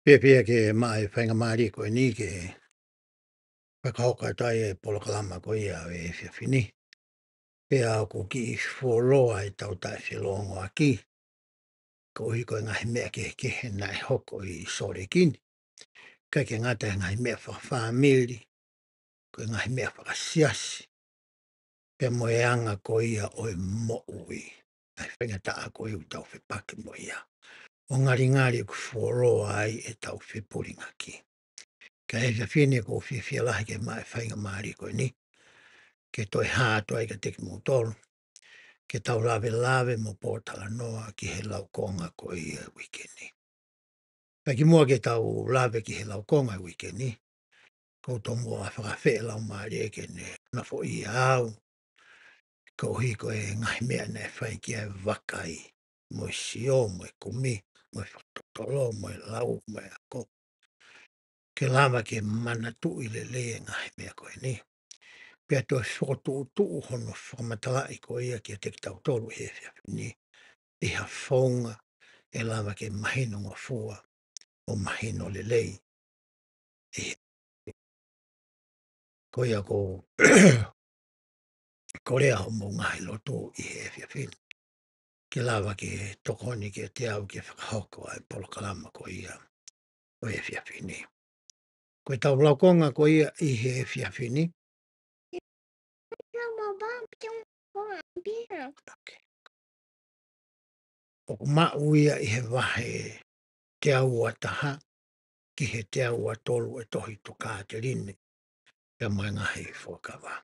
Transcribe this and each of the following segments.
Pia ke mai whainga maari koe ni ke whakahoka tai e polokalama ko ia e whiawhini. Pea ko ki wholoa e tau tai whilongo aki. Ko hi koe ngahi mea ke nai hoko i sore kini. Kai ke ngata e ngahi mea whakawhamiri. Koe ngahi mea whakasiasi. Pea moe anga ko ia oi mo ui. Ai whainga taa ko iu tau whipake mo ia. O ngari ku wholoa ai e tau whipuringa ki. Ka e whiawhine ko whiawhialahi ke mai whainga maari koe ni. Ke toi hātua i ka teki mō tolu. Ke tau lawe mo pōtala noa ki he laukonga ko i wikeni. Pai ki mua ke tau lawe ki he laukonga i wikeni. Ko tō mua whakawhea lau maari e ke ne na fo i au. Ko hi ko e ngahi mea nei whai ki ai wakai. Mo i sio, mo i kumi, mo i whakatotolo, mo i lau, mo i ako. Ke lawa ke mana tu i le ngahi mea koe ni. Pea toi whakotu hono whakamatala i ko ia ki a teki tau tolu he whiawhini. I ha whaunga e lawa ke mahino ngā fua o mahino le lei. I ko ia ko korea ho mo ngahi loto i he whiawhini. Ke lawa ke tokoni ke te au ke whakahoko ai polokalama ko ia o he whiawhini. Koe tau laukonga ko ia i he whiawhini. O mauia i he wahe te au ataha ki he te au atolu e tohi toka te rini. Pea mai ngahi whakawa.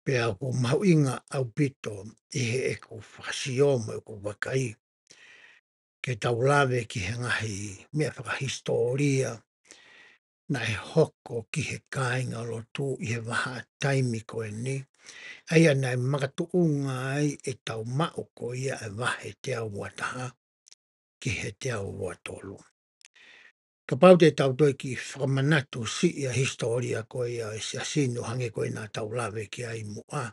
Pea ko mauinga au pito i he e ko whakasio mo e ko wakai. Ke tau lawe ki he ngahi mea whakahistoria na e hoko ki he kāinga lotu i he waha taimi koe ni. Aia nei makatu unga ai e tau mao ko ia e wahe te au ataha ki he te au atolu. Ka pau te tau toi ki whakamanatu si ia historia ko ia e si asino hange koe nā tau lawe ki ai mua.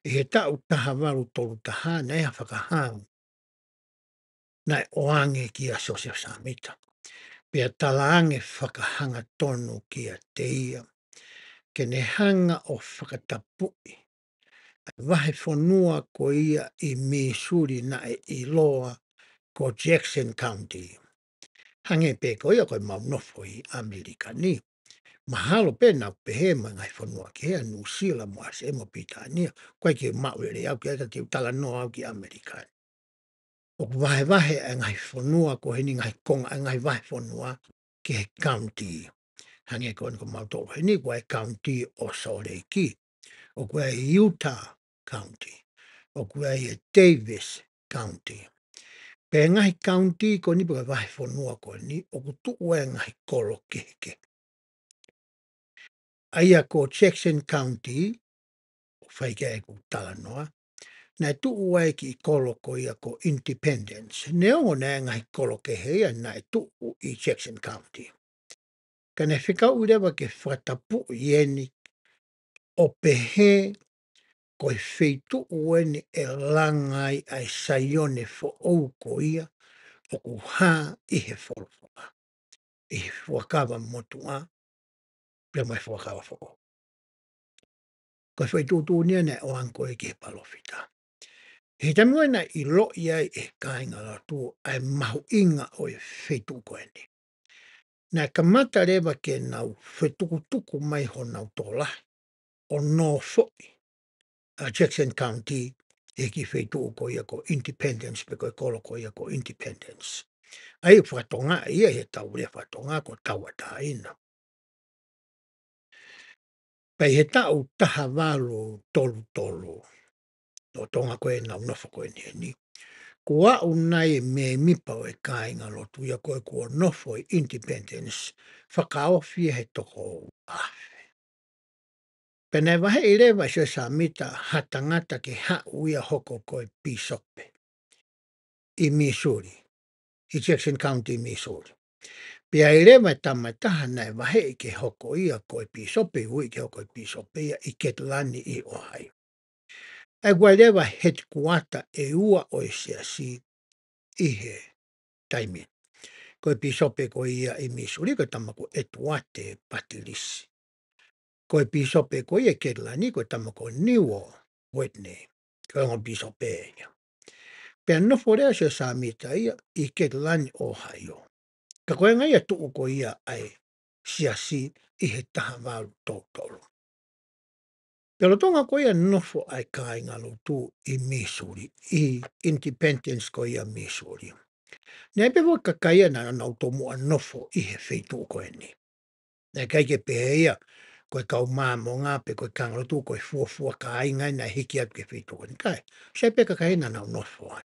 I he tau taha waru tolu taha na ea whakahau. Na e oange ki a Sosef Samita. Pea talaange whakahanga tonu ki a te ia. Ke ne hanga o whakatapui. Wahe whanua ko ia i Missouri na e iloa ko Jackson County. Hange pe ko ia koe maunofo i Amerika ni. Mahalo pe na pehe ma ngai whanua ki hea New Zealand mo ase mo Pitania. Koe ki mawere au ki ata ki utala no au ki Amerika. O wahe e ngai whanua ko heni ngai konga e ngai wahe whanua ki he county. Hange ko niko mautoro heni koe county o Soreki. O koe Utah County. O koe Davis County. Pe ngahi county ko ni paka wahe whanua ko ni o kutu ue ngahi kolo keke. Aia ko Jackson County, o whaike e ko Talanoa, na tu ue ki kolo ko ia ko Independence. Ne ongo ne ngahi kolo ke hea na tu i Jackson County. Ka ne whikau urewa ke whatapu i eni o pehe ko i wheitu ueni e langai ai saione fo ou ko ia o ku hā i he wholofoa. I he whakawa motua, pia mai whakawa whoko. Ko i whaitutu nia ne o anko e ke palofita. He tamua na i lo iai e kāinga la tu ai mahu inga o i wheitu koeni. Na kamata rewa ke nau whetukutuku mai ho nau tola o no foi a Jackson County e ki wheitu ko ia ko Independence pe koe kolo ko ia ko Independence. Ai whatonga ia he tau rea whatonga ko tau ataina. Pai he tau taha walo tolu. No tonga koe na unofo koe ni. Kua unai me mipa o e kāinga lotu ia koe kua nofo i Independence. Whakaofi he toko afe. Pene wahe i rewa se Samita hatangata ke hau ia hoko koe Pisope. I Missouri. I Jackson County, Missouri. Pia i rewa tamataha nei wahe i ke hoko ia koe Pisope. Ui ke hoko i Pisope ia i Ketlani i Ohio. Ai kua rewa headquarter e ua o i se asi i he taimi. koe pisope ko ia i Missouri koe tamako e tuate patilisi. Koe pisope ko ia Ketlani koe tamako Niwo Whitney. Koe ngon pisope ia. Pea nofo rea se sa mita ia i Ketlani Ohio. Ka koe ngai atu ko ia ai siasi i he taha walu tōtoro. Pero tonga ko ia nofo ai kai ngalo tu i Missouri, i Independence ko ia Missouri. Nei pe ka kaia na nau tomo a nofo i he feitu ko e ni. Nei kai ke pe ia koe kau māmo ngā pe koe kangalo tu koe fuafua ka ai ngai na hiki atu ke feitu ko ni kai. Se pe ka kai na nau nofo ai.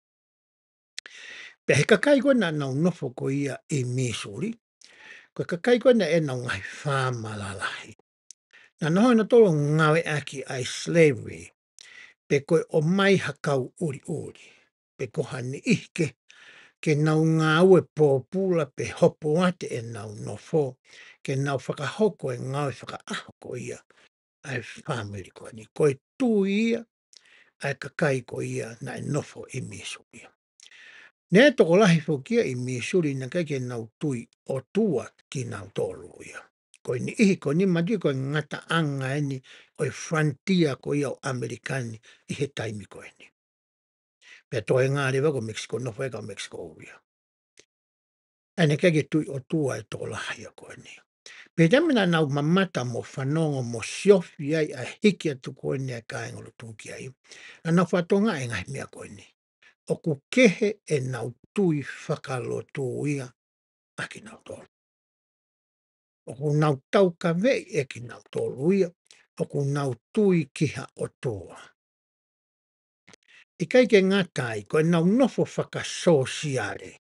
Pe he ka kai koe na nau nofo ko ia i Missouri, koe ka kai koe na e nau ngai whāmalalahi. Na noho na tolo ngawe aki ai slavery, pe koe o mai hakau uri uri, pe koha ni ihke, ke nau ngā ue pōpula pe hopo ate e nau nofo, ke nau whakahoko e ngawe whakaaho ko ia, ai family ko ni, koe tū ia, ai kakai ko ia na e nofo i Missouri. Nē toko lahi whokia i Missouri na kai ke nau tui o tua ki nau tolu ia. Koe ni ihi ko ni madi koe ngata anga e ni o frontier ko ia o Amerikani i he taimi ko e ni. Pea toe ngā rewa ko Mexico nofo e ka Mexico ia. Ane kai ke tui o tua e toko lahi a ko e ni. Pe tamina nau mamata mo whanongo mo siofi ai a hiki atu ko e ni a kāingolo tūki ai. Na nau whatonga e ngai mea ko e ni. O ku kehe e nau tui whakalotu ia a ki nau tolu. O ku nau tau ka vei e ki nau tolu ia, o ku nau tui kiha o toa. I kai ke ngatai, koe nau nofo whakasosiare.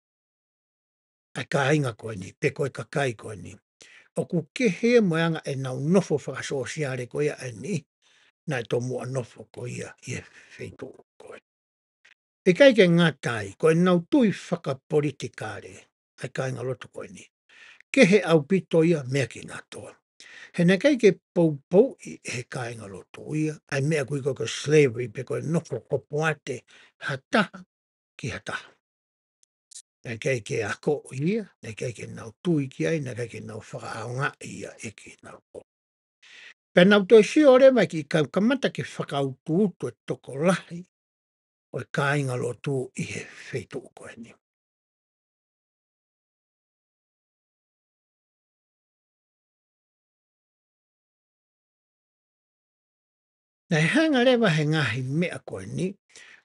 Ai ka inga koe ni, pe koe ka kai koe ni. O ku kehe moanga e nau nofo whakasosiare koe ia e ni, na e to mua nofo koe ia i e feitu koe. I kai ke ngatai, koe nau tui whakapolitikare, ai ka inga lotu koe ni. Kehe au pito ia mea ki ngā toa. He na kai ke pou i he kāinga lotu ia, ai mea kui ko slavery pe koe nofo hopo ate hataha ki hataha. Na kai ke ako ia, na kai ke nau tui ki ai, na kai ke nau whakaaonga ia e ki nau po. Pe nau toi si ore mai ki kau kamata ke whakautu utu e toko lahi o e kāinga lotu i he feitu koe ni. Na he hanga rewa he ngahi mea koe ni,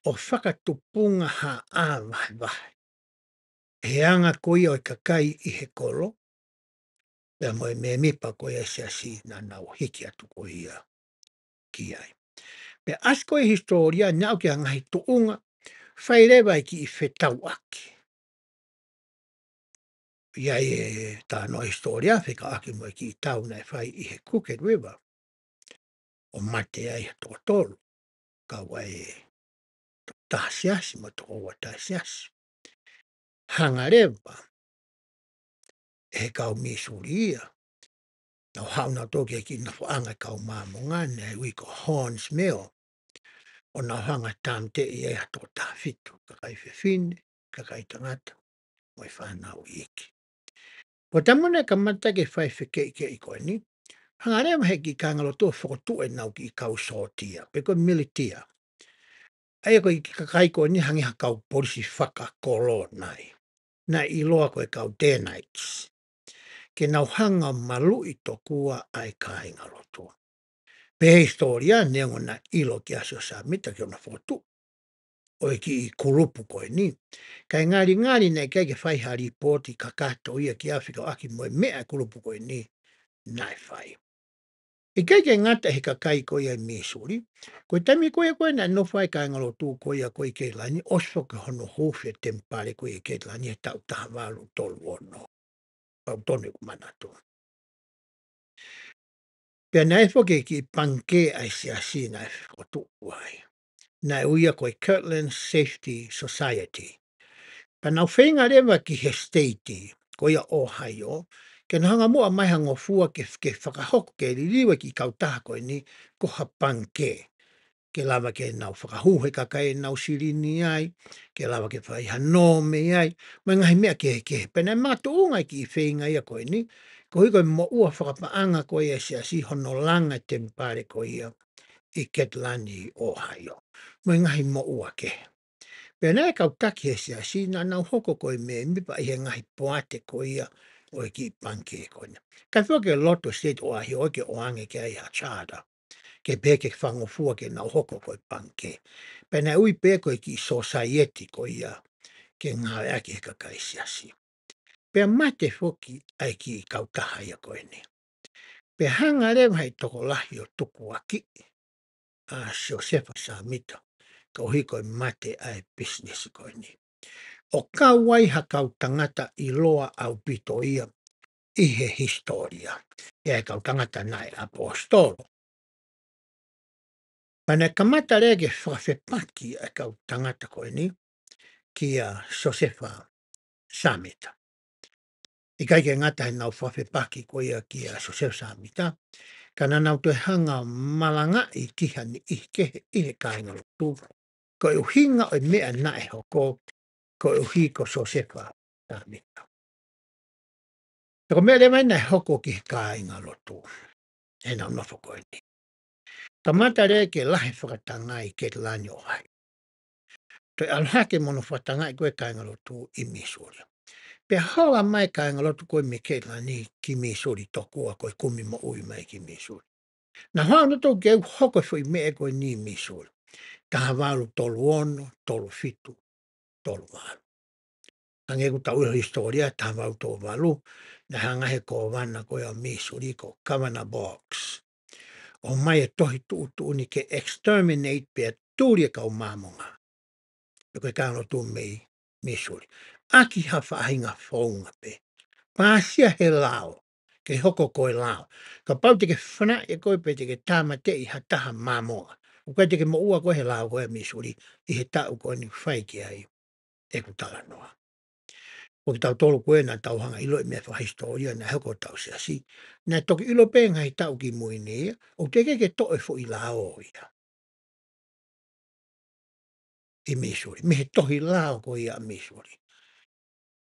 o whakatupunga ha a vahe vahe. He anga ko ia o kakai i he kolo, pea moe me mipa ko ia siasi na nau hiki atu ko ia ki ai. Pe asko i historia nau ki a ngahi tuunga, whai rewa ki i whetau aki. Ia e tā no historia, whika aki moe ki i tau nei whai i he Crooked River, o mate ai he tō tolu, ka wai tāsiasi mo tō ua tāsiasi. Hanga rewa, he kau Missouri ia, na hauna toki e ki na whaanga kau māmonga nei ui ko Horns Mill, o na hanga tam te i e hato tāwhitu, kakai whiwhine, kakai tangata, moi whanau i iki. Po tamone ka mata ke whai whike i koe ni, hanga rewa he ki kangalotua whakotu e nau ki i kau sotia, pe koe militia. Ai koe ki kakai koe ni hangi ha kau polisi whakakolo nai. Na i loa koe kau Danites. Ke nau hanga malu i tokua ai ka inga lotua. Pe historia neongo na ilo ki asio sa mita ki ona fotu. O e ki i kurupu koe ni. Kai ngari ngari nei kai ke whai ha ripoti ka kato ia ki Afrika o aki moe mea kurupu koe ni. Nai whai. I kai ke ngata he kakai koe ai Missouri. Koe tami koe na no whai ka inga lotu koe a koe ke lani. Osfo ke hono hofia tempare koe ke lani he tau taha walu tolu ono. Pau tonu manatu. Pea nai whoke ki panke ai siasi nai whakotu uai. Nai uia koe Kirtland Safety Society. Pa nau whenga rewa ki he state, koe a Ohio, ke na hanga mua mai hango fua ke whakahoko ke ririwa ki kautaha koe ni, ko ha panke. ke lava ke nau whakahuhe ka kai nau sirini ai, ke lava ke whai hanō me ai, mai ngahi mea ke pena mātu unga ki I whenga ia koe ni, ko hiko mo ua whakapaanga koe ia sia si hono langa te mpare koe ia I Ketlani Ohio. Mai ngahi mo ua ke. Pena e kau taki e sia si na nau hoko koe me mipa I he ngahi poate koe ia o ki panke koe na. Kai whoke loto state o ahi o ke oange ke ai ha chada. Ke peke whangofua ke nau hoko koe panke. Pena ui pe koe ki society koe ia ke ngā ake he kakai sia si. Pea mate foki ai ki kautaha ia koe ni. Pe hanga rewa hei toko lahi o tuku aki a Josefa Samita. Ka uhi koe mate ai business koe ni. O ka wai ha kau tangata I loa au pito ia I he historia. Ia kau tangata nai apostolo. Pana kamata rege whawhepaki ai kau tangata koe ni ki a Josefa Samita. I kai ke ngata he nau whawhepaki koe ia ki a Josefa Samita. Kana nau te hanga malanga I kiha ni I he kāinga tu. Ko e uhinga o mea nae hoko ko e uhi ko Josefa Samita. Ko mea le mai nae hoko ki he kāinga lotu. E nau nofo koe ni. Tamata rea ke lahe whakatanga I Ketlani Ohio. Toi alhake mono whakatanga I koe kāinga lotu I Missouri. Pe hoa mai kāinga lotu koe me Ketlani ki Missouri tokua koe kumi mo ui mai ki Missouri. Na hoa no tau ke hoko fwoi mea koe ni Missouri. Taha walu tolu ono, tolu fitu, tolu walu. Ange ku tau iho historia, taha walu tolu walu, na hanga he ko wana koe a Missouri ko Governor Boggs. O mai e tohi tu ni ke exterminate pe tūria kau māmonga. Pe koe kāno tu mei Missouri. Aki hawha ahinga whaunga pe. Pāsia he lao, ke hoko koe lao. Ka pau te ke whana e koe pe te ke tāma te I hataha māmonga. O kai te ke mo ua koe he lao koe Missouri, I he tau koe ni whai ki ai e kutala noa. O ki tau tolu koe na tau hanga ilo I mea wha historia na hoko tau sia si. Na toki ilo pe ngai tau ki muini, o te ke to e fo I lao ia. I Missouri. Me he tohi lao ko ia Missouri.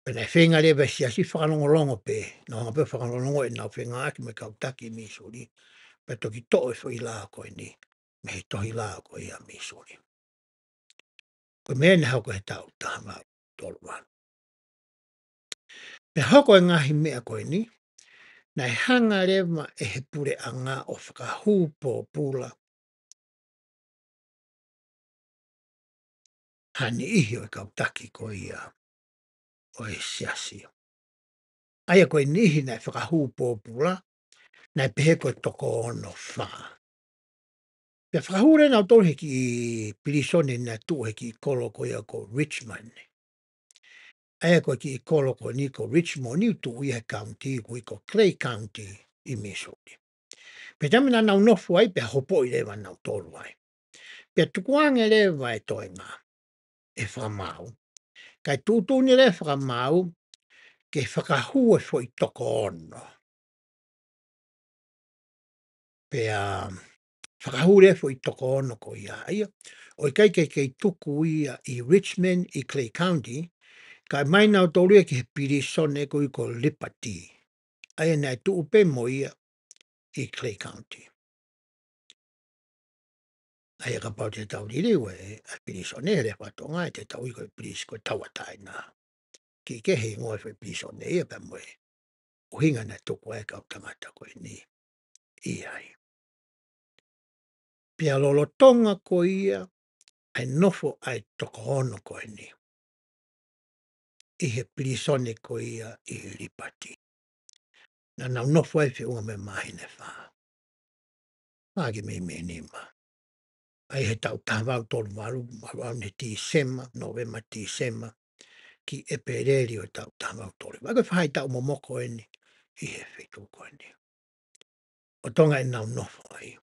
Pena e whenga rewa sia si whakalongolongo pe. Na hanga pe whakalongolongo e nau whenga aki me kautaki I Missouri. Pe toki to e fo I lao ko ni. Me he tohi lao ko ia Missouri. Ko mea ne hauko he tau tahama tolu wan. Me hauko e ngahi mea koe ni. Na e hanga rewa e he pure a ngā o whakahu pō pūla. Hani ihi o kautaki ko ia. O e siasi. Aia koe nihi na e whakahu pō pūla. Na e pehe koe toko ono whaa. Pea whakahure nau tolu heki I Pirisone na tu heki I kolo ko ia ko Richmond. Aia koe ki I kolo ko ni ko Richmond ni tu ia county ko I ko Clay County I Missouri. Pe tamina nau nofu ai pe hopo I lewa nau tolu ai. Pe tukuange lewa e toi ngā. E whamau. Kai tūtūni le whakamau ke whakahua fo I toko ono. Pea whakahure fo I toko ono ko ia ia. O I kai kei tuku ia I Richmond I Clay County, kai mai nau tolu ia ki he Pirisone ko I ko Liberty. Aia nai tu upe mo ia I Clay County. Aia ka pau te tau lirewe a Pirisone le whatonga e te tau I ko Piris ko tawatai nā. Ki ke he ngoi fo Pirisone ia pa moe. O hinga na tuku ai kau tangata ko ni I ai. Pia lolo tonga ko ia ai nofo ai toko ono ko ni. I he Pirisone ko ia I Liberty. Na nau nofo ai fi unga me mahine wha. Agi me nima. Ai he tau tāwau tolu waru, waru ne Tisema, Novema Tisema, ki e pereri o tau tāwau tolu. Waka whai tau momoko e ni, I he whitu ko ni. O tonga e nau nofo ai.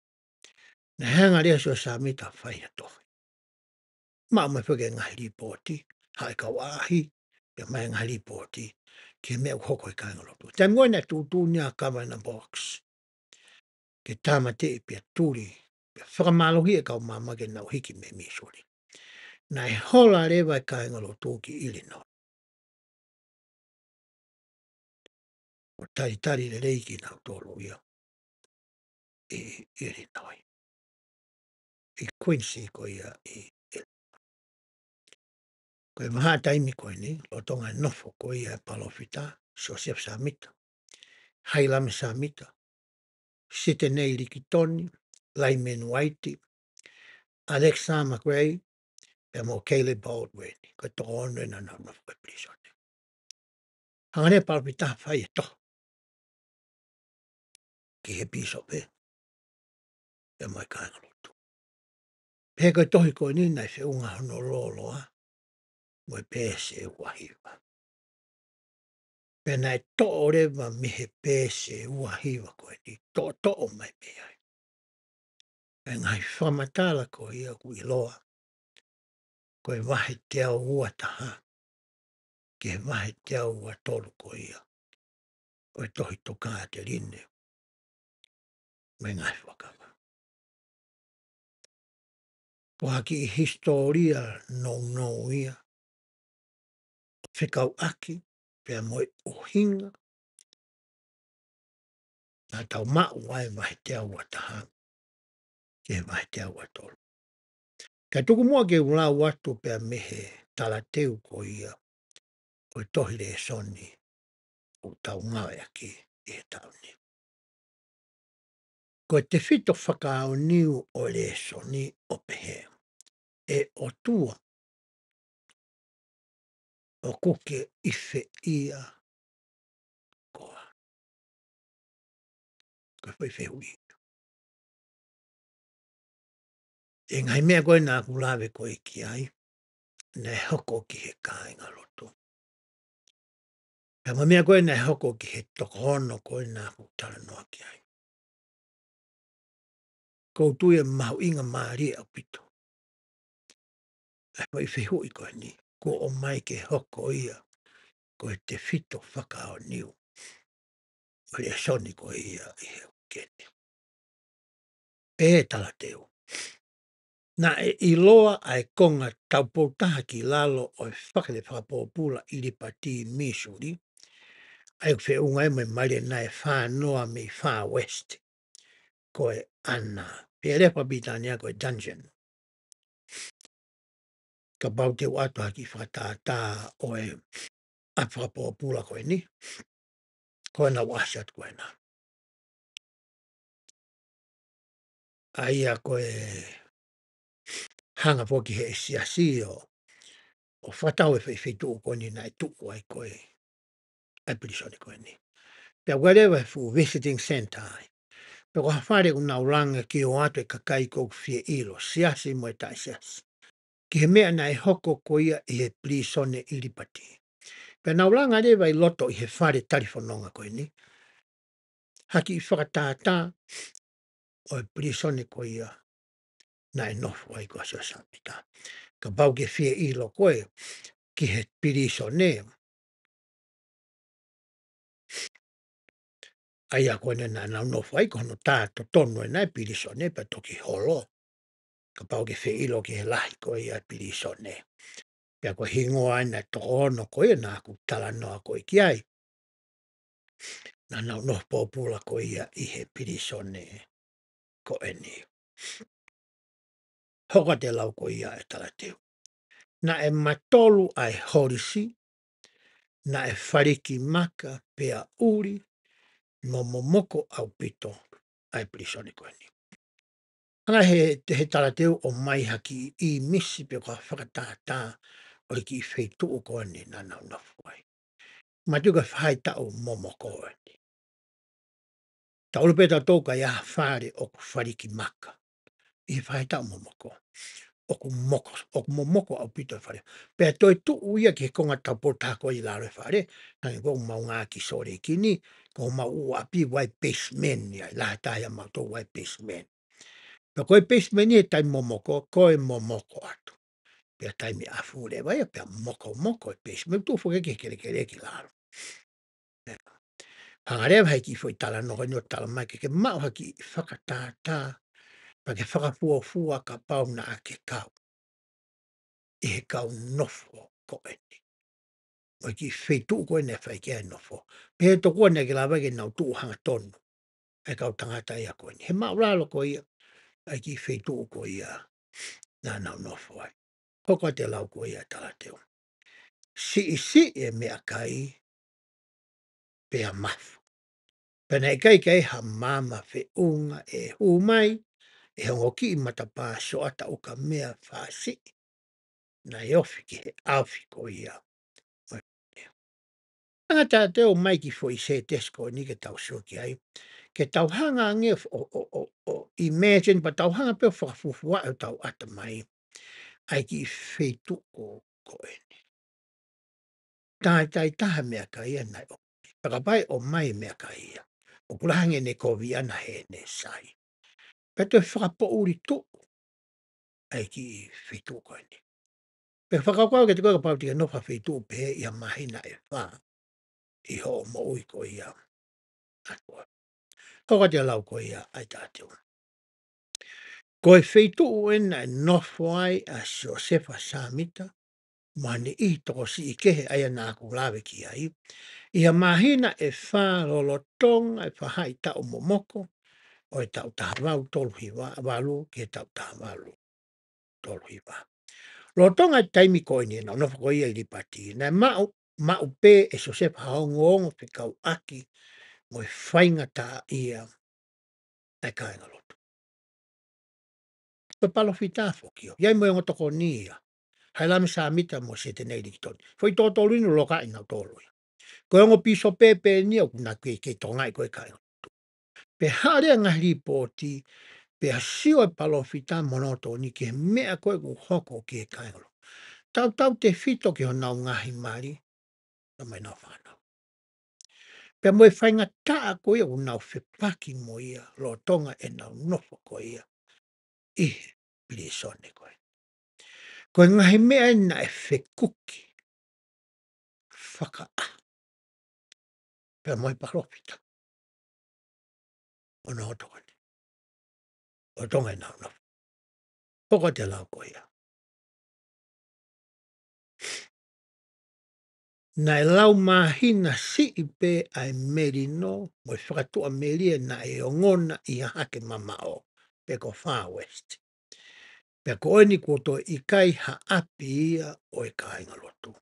Na hanga rea so sa mita whai a tohi. Ma mai whake ngahi ripoti, hai kau ahi, ia mai ngahi ripoti, ki mea hoko I kāinga lotu. Tai mua na tūtū nia Governor Box, ke tāma te I pia tūri, whakamalohi e kau mamake nau hiki me misuri. Nai hola rewa e kainga lo tūki Illinois. O tari le reiki nau tolo ia i Illinois. I Quincy ko ia i koe maha taimi koe ni, lo tonga nofo ko ia e palofita, Joseph Samita, Hailame Samita, Sitenei Rikitoni, Laimen Waiti, Alexa McRae, pe mo Caleb Baldwin, ko toko ono e nana nofo e prisone. Hangane palofita fai e to, ki he piso pe, e mai kainga lotu. Pe koe tohi koe ni nai se unga hono loloa, mo e pēse e wahiwa. Pena e to rewa mihe pēse uahiwa koe ni, to o mai me ai. E ngai whamatala ko ia ku iloa, koe wahe te au ua taha, ke wahe te au ua tolu ko ia, o e tohi toka te rine, me ngai whakawa. Ko haki i historia no ia, whikau aki, pia moe uhinga, na tau mau ai wahe te au ua taha, ke wahe te au ua tolu. Ka tuku mua ke ula watu pia mehe talateu ko ia, o e tohi le soni, o tau ngawe aki i he tau ni. Ko te whito whakao niu o le soni o pehe, e o tua, o kuke ife ia koa. Ko whai whehui. E ngai mea koe nā kulawe koe ki ai, ne hoko ki he kāinga loto. Pea mea koe ne hoko ki he toko hono koe nā kutara noa ki ai. Kou tui e mahu inga maari au pito. E whai whehui koe ni, ko o mai ke hoko ia, koe te whito whakao niu. O le soni koe ia i he kene. E tala teo. Na e iloa ai konga taupotaha ki lalo o e whakale whakapopula i li pati Missouri, ai whe unga e mai mare na e whanoa me Far West, koe ana. Pea lepa bitania koe dungeon. Ka bau te watu haki whakatata o e a whakapopula koe ni, koe na wasat koe na. Aia koe hanga poki he siasi o whatau e whaitu o koe ni na e tuku ai koe ai pirisoni koe ni. Pea wherever fu visiting center ai. Pea ko hawhare una uranga ki o atu e kakai kou fie ilo, siasi mo e tai siasi. Ki he mea na e hoko ko ia i he pirisone ilipati. Pea na uranga rewa i loto i he whare talifononga koe ni. Haki i whakatata o e pirisone ko ia na e nofu ai kua sasapita. Ka bau ke fie ilo koe ki he pirisone. Ai a koe na nofu ai kono tāto tono e nai pirisone pa toki holo. Ka pau ke fie ilo ki he lahi koe ia pirisone. Pea koe hingoa ai na tono koe na ku tala noa koe ki ai. Na nofu popula koe ia i he pirisone koe ni. Hoka te lau koe ia e talateu. Na e matolu ai horisi, na e whariki maka pea uri, no momoko au pito ai pirisone koe ni. Anga he talateu o mai haki i misi pe kua whakatata o li ki whaitu o koe ni na nau nofu ai. Matuka whai tau momoko ni. Ta urupeta tōka ia whare o ku whariki maka. I whai tau momoko. O ku momoko au pito e whare. Pea toi tu uia ki he konga tapota ko i laro e whare. Nai ko maunga ki sore kini. Ko mau ua api wai basement ni ai. Laha taia mau tō wai basement. Pea koe basement ni e tai momoko. Koe momoko atu. Pea tai mi afu le vai. Pea moko e basement. Tu fuke ki kere ki laro. Hangarea hai ki foi tala no no tala mai ke mau haki whakatata pa ke whakafuafua ka pau na ake kau, I he kau nofo ko eni. O ki whetu koe ne whai kia nofo. Pe he tokua ne ke lawa ke nau tuu hanga tonu. E kau tangata ia koe ni. He mauralo ko ia. Ai ki whetu ko ia. Nā nau nofo ai. Hoko te lau ko ia tala teo. Si e mea kai pe a mafu. Pena e kai ha mama whe unga e humai. E hongo ki I matapā so ata uka mea whasi. Na e ofi ki he awhi ko ia. Tangata te o mai ki foi se tesko ni ke tau soki ai. Ke tau hanga nge o imagine pa tau hanga pe whakafufua o tau ata mai. Ai ki whetu ko e. Tai taha mea ka ia nai o. Pakapai o mai mea ka ia. O kulahange ne ko viana he ne sai. Peto whakapo uri tu. Ai ki whetu ko e. Pe whakakau ke te koe ka pauti no whawhetu pe ia mahina e wha. I ho mo ui ko ia. Atua. Hoko te lau ko ia ai tātou. Ko e wheitu uena e nofo ai a Josefa Samita, mani I toko si I kehe ai nā ku lawe ki ai. Ia mahina e whā lolotonga e whahai tau momoko, o e tau tahavau tolu hiwa, walu ke tau tahawalu tolu hiwa. Lolotonga e taimi ko ni na nofo ko ia I lipati, na mau pe e Josefa haongo whikau aki, mo e whainga tā ia ai kāinga loto. Pe palo fita fokio. Iai mo e toko ni ia. Hai lami sa mita mo se te nei li toni. Foi tō tōru inu loka ina tōru. Ko e ngo piso pepe ni o kuna ke tonga I koe kai. Pe harea ngahiri pōti, pe asio e palo fita monoto ni ke mea koe ku hoko ki e kai. Tau te fito ki ho nau ngahi mari, na mai nau whanau. Pe mo e whainga taa koe o nau whipaki mo ia, lo tonga e nau nofo ko ia. Ihe, plisone koe. Koe ngahi mea na e whekuki. Whaka a. Pea moi paropita. O no tonga ni. O tonga e nau nofo. Hoko te lau ko ia. Na e lau mahina si I pe ai merino, mo e whakatua meria na e ongona I hake mamao, pe ko Far West. Pe ko eni koto I kai ha api ia o e kāinga lotu.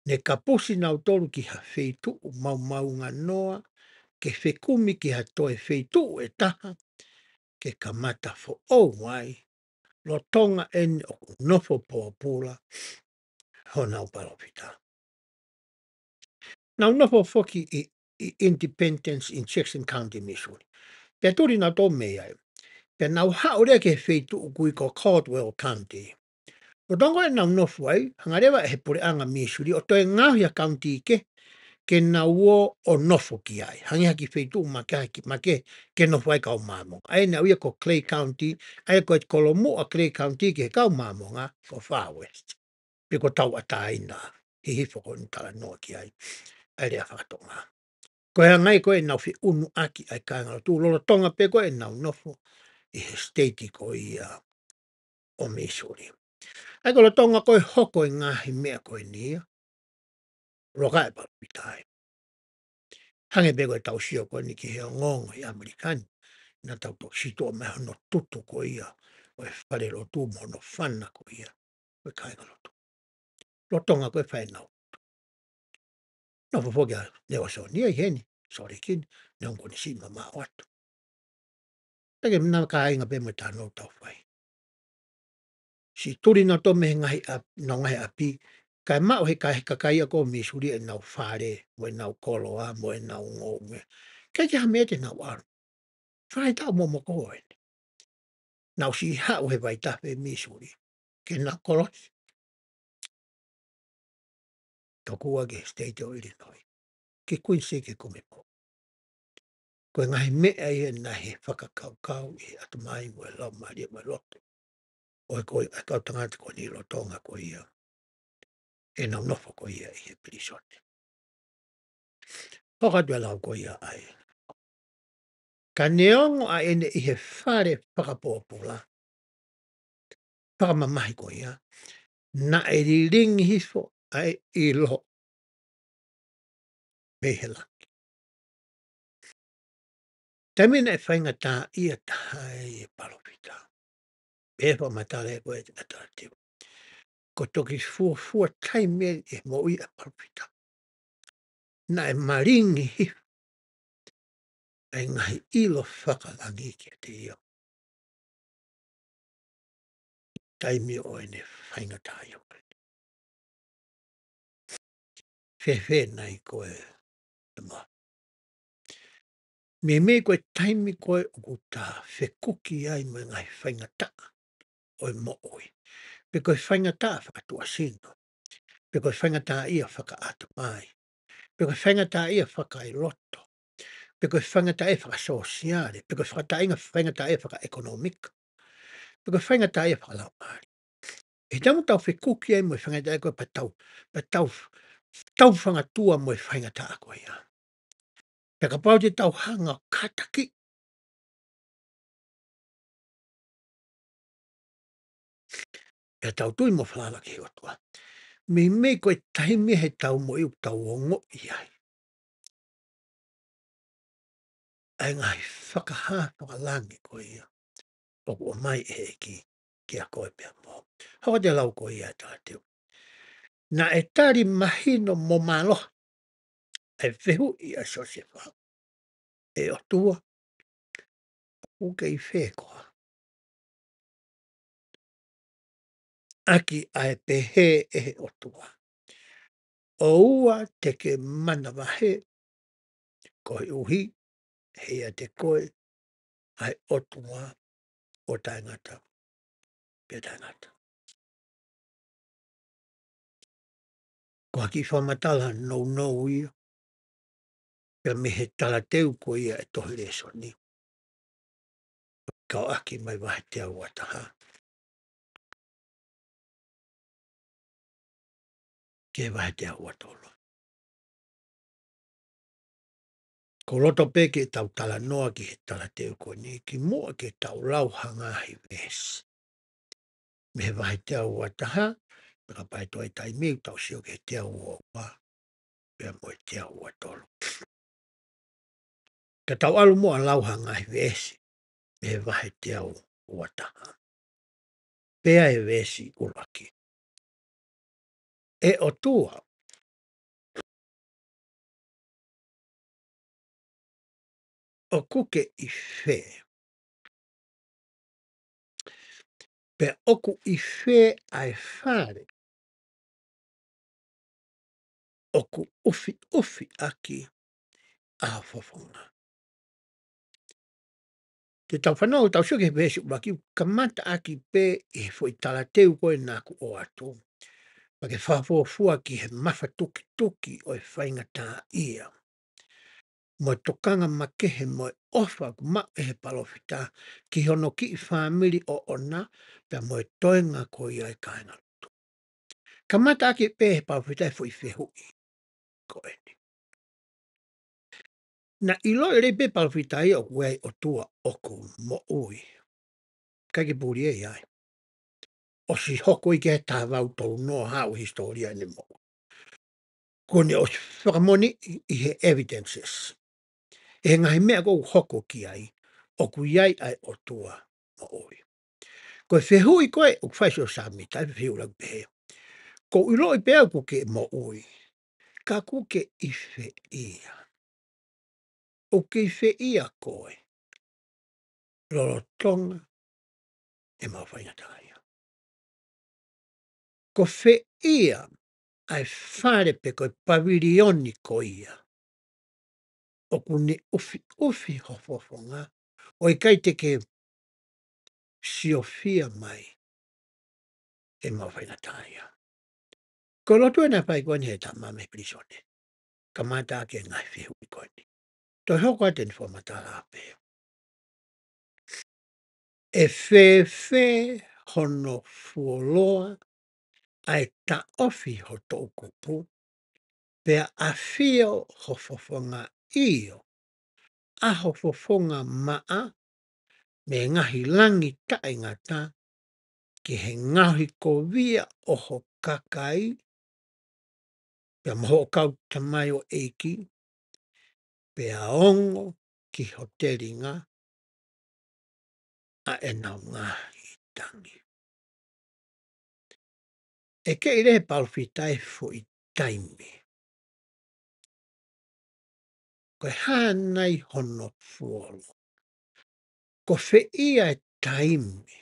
Ne kapusi nau tolu ki ha wheitu mau nganoa, ke whekumi ki ha toe wheitu e taha, ke kamata fo o wai, lo tonga eni o nofo pōpula, ho nau paropita. Nau nofo foki I Independence in Jackson County, Missouri. Pe turi nau tō mea e. Pe nau haorea ke wheitu ukui ko Caldwell County. O tonga e nau nofo ai, hangarewa e he pure anga Missouri, o toi ngāhia county ke nau o nofo ki ai. Hangi haki wheitu ke nofo ai kau māmonga. Ai nau ia ko Clay County, ai ko Kolomoa Clay County ke kau māmonga ko Far West. Pe ko tau ataina, hifo ko nutala noa ki ai. Ai rea whakatonga. Ko hea ngai koe nau whi unu aki ai kāngaro tū. Lolo tonga pe koe nau nofo I he state ko I o Missouri. Ai ko lo tonga koe hoko I ngahi mea koe nia. Roka e palupitai. Hange pe koe tau sio koe ni ki hea ngongo I Amerikani. Na tau to sito me hono tutu ko ia. O e whare lo tū mono whana ko ia. Koe kāngaro tū. Lo tonga koe whae nau. No fofokia leo so ni ai heni. Sorry kin. Ne onko ni sima maa watu. Peke mina ka inga pe mo tano tau whai. Si turi na to me ngahi a no ngahi api kai mau he kai kakai ko Missouri e nau whare mo e nau koloa mo e nau ngome. Kai te hame te nau aru. Whai tau mo moko e. Nau si hau he vai tape Missouri. Ke nau kolos. Tokua ke state o Illinois. Ke kuinse ke kumipo. Koe ngahi mea I e na he whakakaukau I atumai mo e lau maria mo e loto. O e koe a kau tangata ko ni lotonga ko ia. E nau nofo ko ia I he pirisone. Hoka tua lau ko ia ai. Ka neongo a ene I he whare whakapopola. Whakamamahi ko ia. Na e riringi hifo ai I loho pehela. Tamina e whainga tā ia tahai e palopita. Pepa matale koe te ataratiu. Ko toki fua taime e moi e palopita. Na e maringi hifo. Ai ngahi ilo whakalangi ki te ia. Taimi o ene whainga tā ia. Whewhe nei koe. Me koe taimi koe o tā whekuki ai mai ngai whaingata o e mo oi. Pe koe whaingata whakatua sino. Pe koe whaingata ia whakaata mai. Pe koe whaingata ia whakai loto. Pe koe whaingata e whakasosiare. Pe koe whaingata e whakaekonomika. Pe koe whaingata ia whakalau ari. E tamu tau whekuki ai mo e whaingata e koe tau whangatua mo e whaingata a koe ia. Pe ka pau te tau hanga kataki. E tau tui mo whalala ki o tua. Me koe taimi he tau mo iu tau ongo i ai. Ai ngai whakaha whakalangi koe ia. Oku o mai e ki a koe pia mo. Hau te lau koe ia tā teo. Na e tari mahino mo maloha. E whehu i a Josefa. E o tua. Uke I whekoa. Aki ai pehe e o tua. O ua te ke mana wahe. Koe uhi. Hea te koe. Ai o tua. O taingata. Pia taingata. Ko haki whamatala no ia. Pia me he tala teu ko ia e tohi reso ni. Kau aki mai wahe te au ataha. Ke wahe te au atolo. Ko loto peke tau tala noa ki he tala teu ko ni. Ki mua ke tau lau hangahi vesi. Me he wahe te au ataha. Pika pai toi tai miu tau sio ke te au o wa. Pia moe te au atolo. Ka tau alu mua lau hangahi vesi. Me he wahe te au o ataha. Pea e vesi ulaki. E o tua. O kuke I whe. Pe oku I whe ai whare. Oku ufi aki a whafonga. Te tau whanau tau suke vesi waki kamata aki pe I fwoi tala teu koe nāku o atu. Pake whafofua ki he mawha tuki o e whaingata ia. Mo tokanga makehe mo e ofa ku ma e he palofita ki hono ki I whamiri o ona pe mo e toenga ko ia e kainga. Kamata aki pe he palofita e fwoi whehui ko eni. Na ilo e rei pe palofita ia o kuei o tua oku mo ui. Kake puri e ai. O si hoko I ke tā vau tau no hao historia ni mo. Kone o si whakamoni I he evidences. E ngahi mea kou hoko ki ai. O ku iai ai o tua mo ui. Ko e whehui koe o kwhaisio samita e whiu lau pehe. Ko ilo I pea kuke mo ui. Ka kuke I whe ia. O ke I whe ia koe. Lolo tonga e mawhainga taia. Ko whe ia ai whare pe koe pavilioni ko ia. O kune ufi hofofonga. O I kai te ke siofia mai e mawhainga taia. Ko lotu e na pai koe ni he tamame prisone. Kamata ke ngai whiu I koe ni. Toi hoko ate ni whamatala ape. E whe hono fuoloa ai ta ofi ho tō kupu. Pea a whio ho fofonga io aho fofonga maa me ngahi langi taingata ki he ngahi ko via oho kakai pia maho kau tamai o eiki pia ongo ki hoteringa a e nau ngahi tangi. E ke ire palfitai fo i taimi. Ko hanai hono fuolo. Ko fe ia e taimi.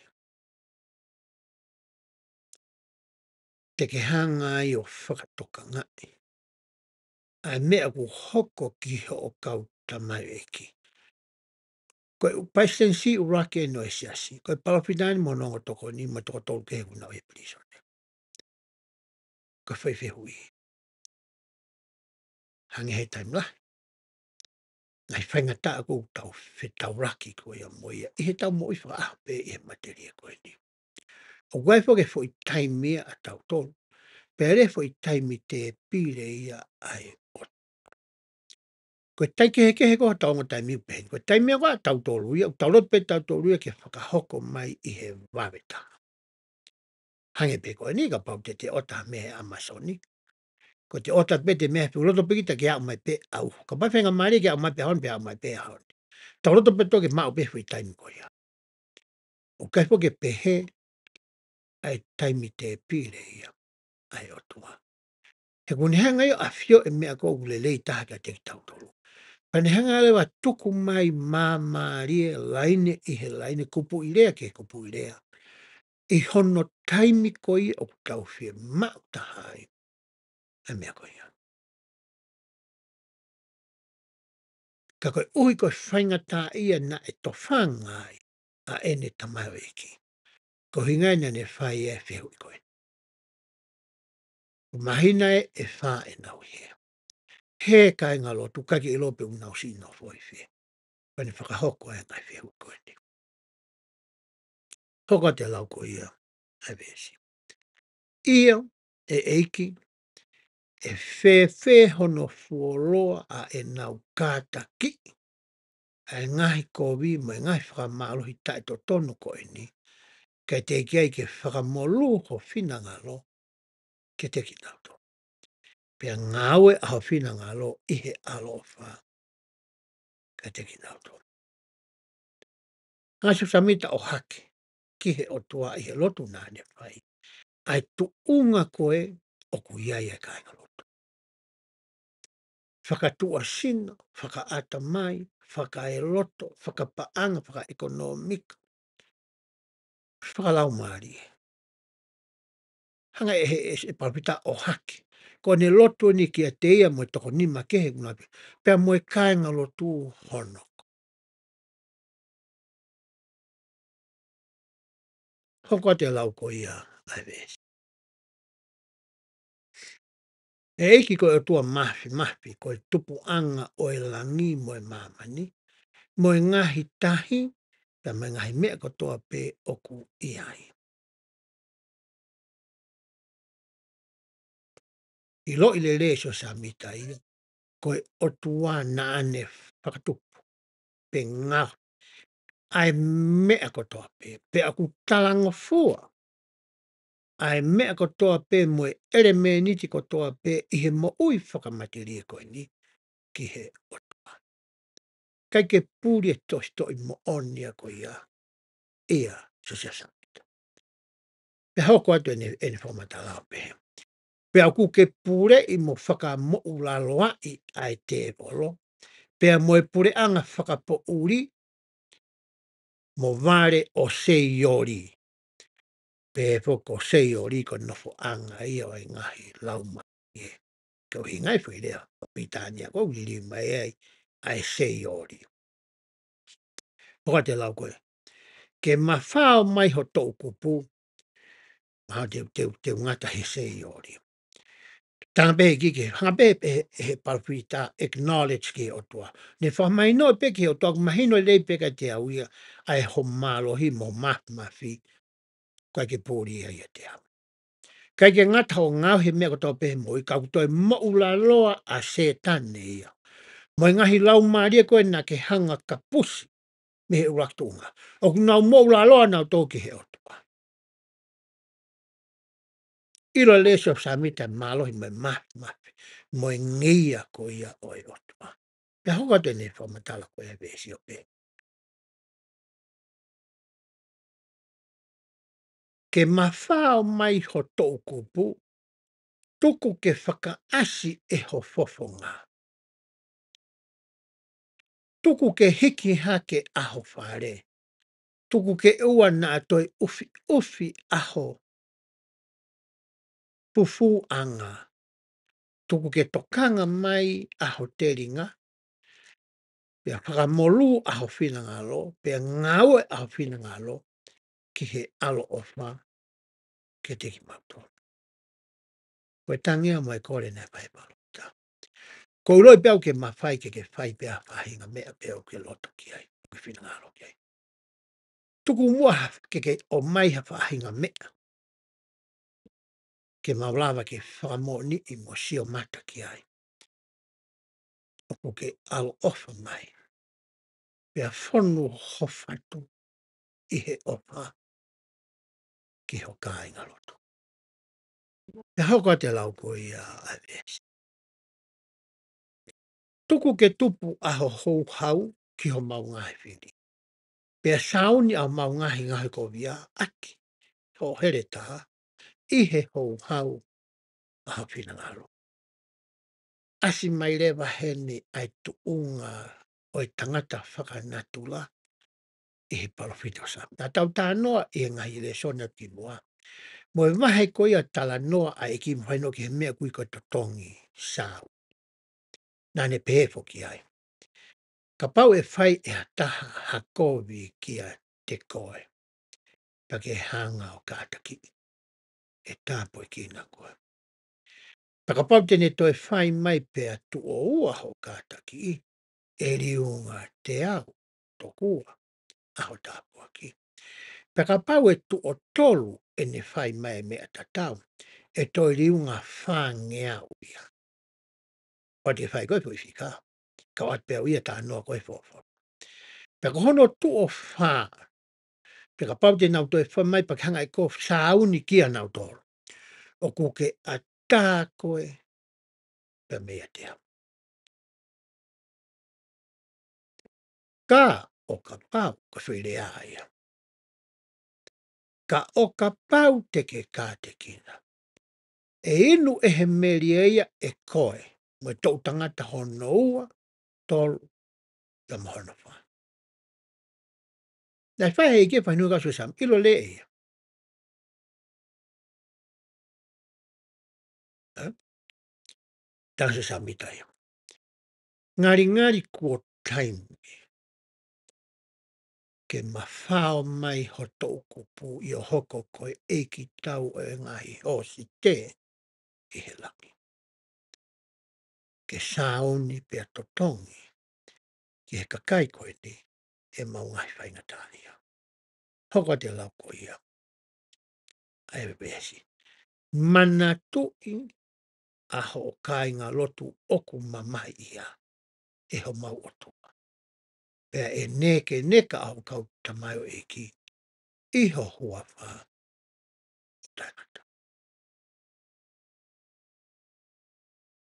Te ke hanga ai o whakatoka ngai. Ai mea ku hoko ki ho o kau tamai eki. Ko e paisen si urake no e siasi. Ko e palfitai monongo toko ni ma toko tolu ke huna o e prisone. Ko whaiwhi hui. Hangi he taim lah. Ngai whainga ta aku tau whetau raki ko ia moia. I he tau mo i whaape i he materia ko e ni. O waifo ke fo i taimia a tau tolu. Pere fo i taimi te pire ia ai o. Ko tai ke he ko tau mo taimi upe. Ko taimia wa tau tolu ia. Tau lot pe tau tolu ia ke whakahoko mai i he waweta. Hange pe ko e ni ka pau te ota me he Amazoni. Ko te ota pe te mea pe uloto pe kita ke au mai pe au. Ka pai whenga maari ke au mai pe haon pe au mai pe haon. Tau loto pe toke mau pe fo i taimi ko ia. O kai fo ke pehe ai taimi te pire ia ai o tua. He kune hanga yo a fio e mea ko ulelei taha ka te tau tolu. Pane hanga lewa tuku mai māmarie laine i he laine kupu i rea ke kupu i rea. I hono taimi koi o tau fie mau tahai. E mea koi ia. Ka koe ui koe whainga tā ia na e to whangai a ene tamau eki. Ko hingai na ne whai e whihu i koe. Mahina e wha e nau hea. He kai ngalo tu kaki i lope unau si no foi fie. Pane whakahoko e ngai whihu i koe ni. Hoko te lau ko ia. Ai vesi. Ia e eiki e whē hono fuoloa a e nau kāta ki. Ai ngahi kōwi mai ngahi whakamālohi tai to tono ko e ni. Kai te kia i ke whakamolu ho whina ngalo ke te ki nauto. Pea ngāwe a ho whina ngalo i he alofa. Kai te ki nauto. Ngasu samita o hake ki he otua i he lotu nāne whai. Ai tu unga koe o ku iai e kāinga lotu. Whakatua sino, whakaata mai, whakae loto, whakapaanga, whakaekonomika, whakalau maari. Hanga e palpita o hake. Ko ne loto ni kia te ia mo toko nima kehe kunapi. Pea mo e kāinga lotu hono. Hoko te lau ko ia ai vesi. E eiki ko e tua mahfi, ko e tupu anga o e langi mo e mamani. Mo e ngahi tahi, pea mo e ngahi mea ko toa pe oku iai. I lo i le leso sa mita ia, ko e otua na ane whakatupu, pe ngā. Ai mea ko toa pe aku talango fua. Ai mea ko toa pe mo e ere me niti ko toa pe i he mo ui whakamatiria koe ni ki he otua. Kai ke pūri e tosto i mo onia ko ia sosia samita. Pe hoko atu ene whamata lao pe he. Pe aku ke pūre i mo whaka mo ulaloa i ai te volo. Pea mo e pure anga whakapo uri mo vare o seiori. Pe foko seiori ko nofo anga ia o ngahi lauma e. Kau hi ngai fui rea. Pitania ko lili mai ai seiori. Poka te lau koe. Ke mawhao mai ho tau kupu. Maha te ngata he seiori. Tanga pehe kike, hanga pehe he palpita acknowledge ki o tua. Ne whamai no pe ki o tua, mahino lei peka te au ia, ai ho malohi mo mafi, kai ke pōri ia te au. Kai ke ngata o ngau he mea ko tau pehe mo, i kau toi mo ula loa a se tane ia. Mo ngahi lau maria koe na ke hanga ka pusi me he uratunga. O kunau mo la loa nau tōki he otua. Ilo leso sa mita malohi me mafi mafi. Mo ngia ko ia o e otua. Pea hoka tene whamatala ko e vesi o pe. Ke mawhao mai ho tō kupu, tuku ke whakaasi e ho fofonga. Tuku ke hiki hake aho whare. Tuku ke ua na atoi ufi ufi aho pufu anga. Tuku ke tokanga mai aho teringa. Pea whakamolu aho whina ngalo. Pea ngaue aho whina ngalo. Ki he alo ofa ke teki mauto. Koe tangia mai kore nei whaipalo. Ko uroi peau ke mawhai ke whai pea whahinga mea peau ke loto ki ai. Ke whina ngalo ki ai. Tuku mua ke o mai ha whahinga mea. Ke maulawa ke whamo ni I mo sio mata ki ai. Opo ke alo ofa mai. Pea whonu hofatu I he ofa ki ho ka inga loto. Pea hoko te lau ko I a AWS. Tuku ke tupu aho hou hau ki ho maungahi whini. Pea sauni au maungahi ngahi ko via aki. Ho here taha. I he hou hau aho whina ngalo. Asi mai rewa hene ai tuunga o I tangata whakanatula I he palofito sa. Na tau tā noa I ngahi le sona ki mua. Mo e mahe ko ia tala noa a eki mwhaino ki he mea kui ko totongi sao. Nane pēfo ki ai. Ka pau e whai e hataha hakovi ki a te koe. Pa ke hanga o kātaki. E tāpo e ki na koe. Pa ka pau tene toi whai mai pēa tu o ua ho kātaki. E riunga te au tokua. Aho tāpo aki. Pa ka pau e tu o tolu e ne whai mai mea tatau. E toi riunga whangea uia. O te whai koe pui whika. Ka wat pēo ia tā noa koe fōwho. Pa ka hono tu o whā. Pe ka pau te nau toi wha mai pa hanga I ko sauni kia nau toro. O kuke a tā koe pe mea te au. Ka o ka pau ka whire aia. Ka o ka pau te ke kā te kina. E inu e he meri eia e koe. Mo tau tangata hono ua, tolu, ia mahono wha. Nai whae e ke whainua kasu sam, ilo le eia. Tansu sam mitai. Ngari ngari kua taimi. Ke mawhao mai ho tau kupu I o hoko koe e ki tau e ngahi o si te I he laki. Ke saoni pia totongi ki he kakai koe ni e mau ngai whaingatania. Hoko te lau ko ia. Ai besi. Mana tui a ho kai ngā lotu oku mamai ia e ho mau otua. Pea e neke neka au kau tamayo e ki iho hua wha tangata.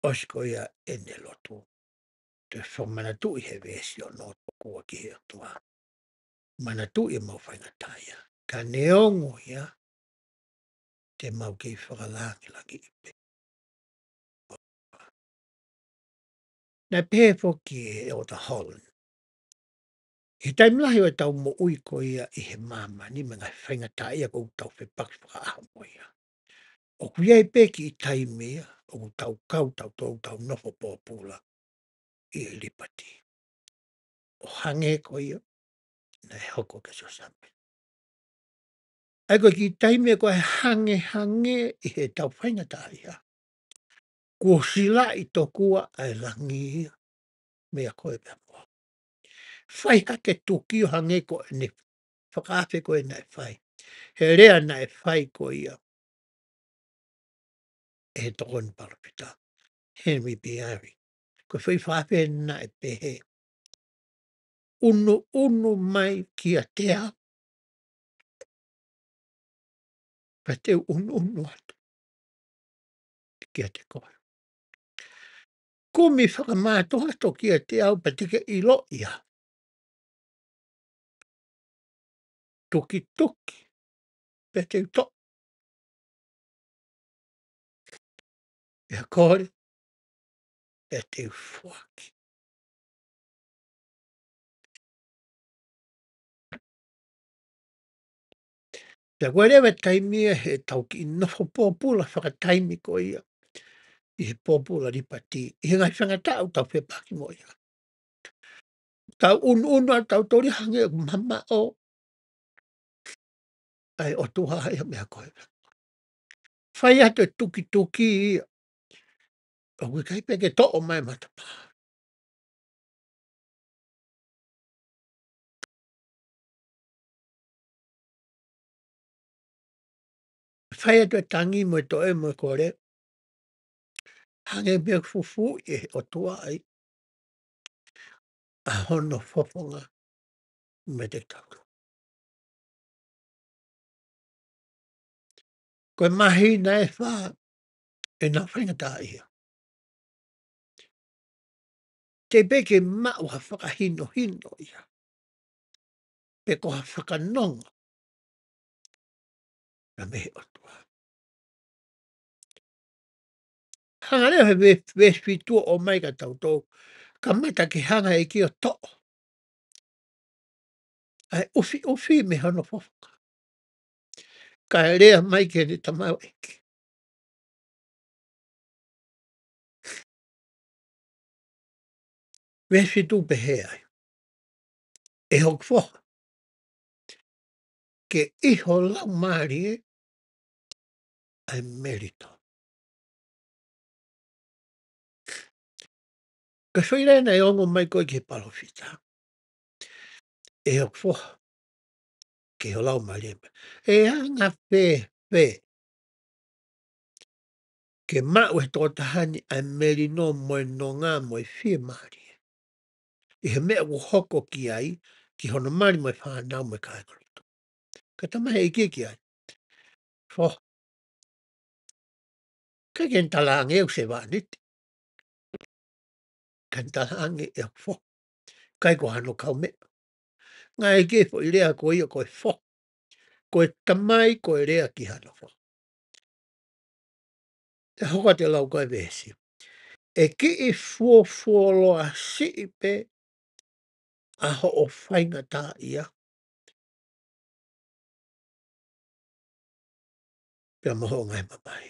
Osko ia e ne lotu. Te whamana tui he vesi o no kua ki he atua. Mana tui e mau whaingataya. Ka neongo ia te mau ki whakalangi lagi I pe. Nā pēfo ki e o ta Holland. He taimlahi o e tau mo ui ko ia I he māma ni mga whaingatai ia kou tau whepaki whakaaha mo ia. O kuia e peki I taimea o ku tau kau tau tau tau nofo pōpula I lipati. O hange ko ia na e hoko ke so sampe. Ai ko ki taimea ko e hange hange I he tau whaingatai ia. Kua sila I tokua ai langi ia. Mea koe pia mua. Whai hake tuki o hange ko e ne whakaafe ko e nai whai. He rea nai whai ko ia. E he tokon palapita. Henry Biari. Koe whaiwhawhena e pehe. Unu mai kia te ao. Pa te unu atu kia te koe. Kumi whakamātoa to kia te au pa tika i lo ia. Toki toki. Pa te to. Ia kore. Pa te whaki. Pea wherever taimia he tau ki nofo pōpula whakataimi ko ia. I he pōpula ripati. I he ngai whangata au tau whepaki mo ia. Tau unu a tau tori hange mama o. Ai o tuha ia mea koe. Whai atu e tuki ia. O kui kai peke to o mai matapa. Whai atu e tangi mo e to e mo e kore. Hange mea fufu e o tua ai. A hono fofonga me te tau. Koe mahi na e wha e na whaingata ia. Te peke mau ha whakahino ia. Peko ha whakanonga. Na mehe o tua. Hanga leo he weswitua o mai ka tau tau. Ka mata ki hanga e ki o to. Ai ufi me hono fofonga. Ka rea mai ke ni tamau eki. Weswitu pehe ai. E hok foha. Ke iho lau maari e. Ai merito. Ka whairena e ongo mai koe ke palofita. E hok foha. Ke ho lau maari e. E anga pe. Ke mau e tō tahani ai merino moe no ngā moe whia maari. I he mea ku hoko ki ai. Ki hono maari moe whanau moe kāingoruto. Ka tamahe i ki ai. Foha. Ka ken talange au se wāniti. Ka talange e fo. Kai ko hano kau me. Ngā e ke fo i rea ko ia koe fo. Koe tamai koe rea ki hano fo. Te hoka te lau koe vesi. E ki i fuoloa si i pe aho o whainga tā ia. Pea moho ngai mamai.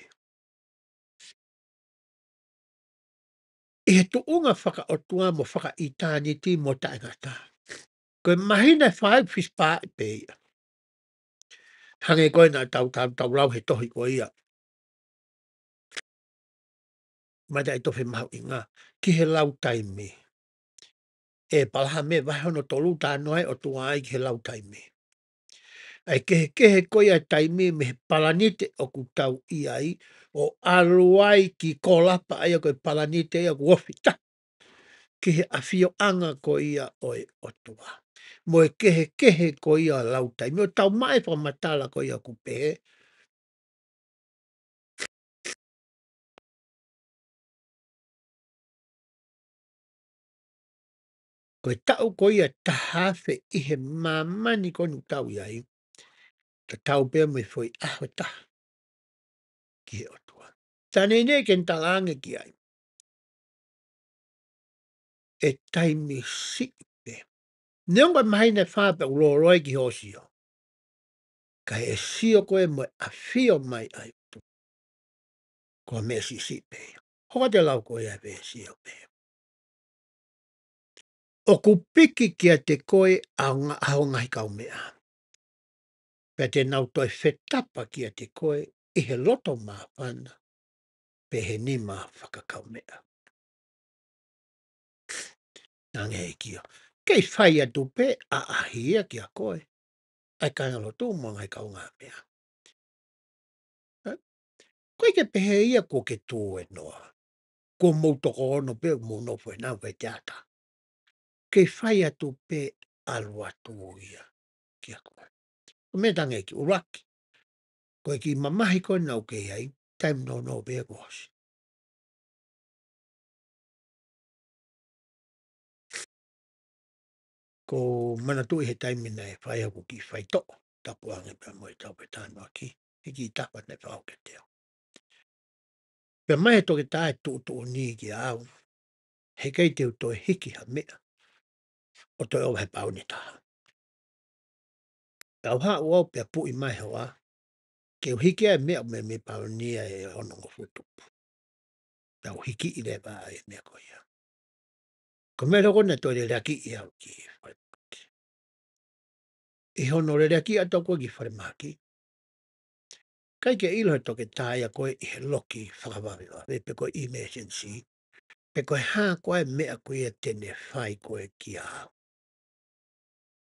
I he tuunga whaka o tua mo whaka i tāni ti mo tainga tā. Koe mahina whae whispa i pe ia. Hange koe nā tau lau he tohi ko ia. Mata i towhi mahu i ngā. Ki he lau taimi. E palaha me vai hono tolu tā noai o tua ai ki he lau taimi. Ai kehe koe ai taimi me he palanite o ku tau i ai. O aluai ki kolapa ai o koe palanite ai o ku ofita. Ki he awhio anga ko ia oi o tua. Mo e kehe ko ia lau taimi. O tau mai whamatala ko ia ku pehe. Koe tau ko ia tahawhe i he mamani konu tau iai. Ta tau pia me foi aho ta. Ki he o tua. Tane ne ken talange ki ai. E taimi sipe. Neonga mahina whāpe uloroi ki hosio. Ka e sio koe mo a fio mai ai. Ko me si sipe. Hoa te lau koe a ve sio pe. O ku piki kia te koe au ngai kau mea. Pe te nau toi whetapa kia te koe i he loto mā whana. Pe he ni mā whakakau mea. Nange e kia. Kei whai atu pe a ahia kia koe. Ai kai ngalo tū mo ngai kau ngā mea. Koe ke pehe ia ko ke tū e noa. ko mo toko ono pe mo no foi na pe teata. Ke fai atu pe alu atu ia kia koe. O me tange ki uraki. Koe ki mamahi koe nau ke ai, time no be kosi. Ko mana tu he time na e fai aku ki fai to. Tapu ange pe mo e tau pe tano aki. Hiki i tapa ne whao ke teo. Pe mai he toke tae tu ni ki au. He kei teo toi hiki ha mea. O toi o he pau ni taha. Tau ha uau pe pu i mai hoa. Ke hiki ai mea me pau ni e ono ngofutu. Tau hiki i le ba e mea ko ia. Ko mea roko ne toi le reaki i au ki whare maki. I hono le reaki a toko ki whare maki. Kai ke ilo he toke tae a koe i he loki whakawawi wa. Pe koe emergency. Pe koe hā koe mea koe e tene whai koe ki au.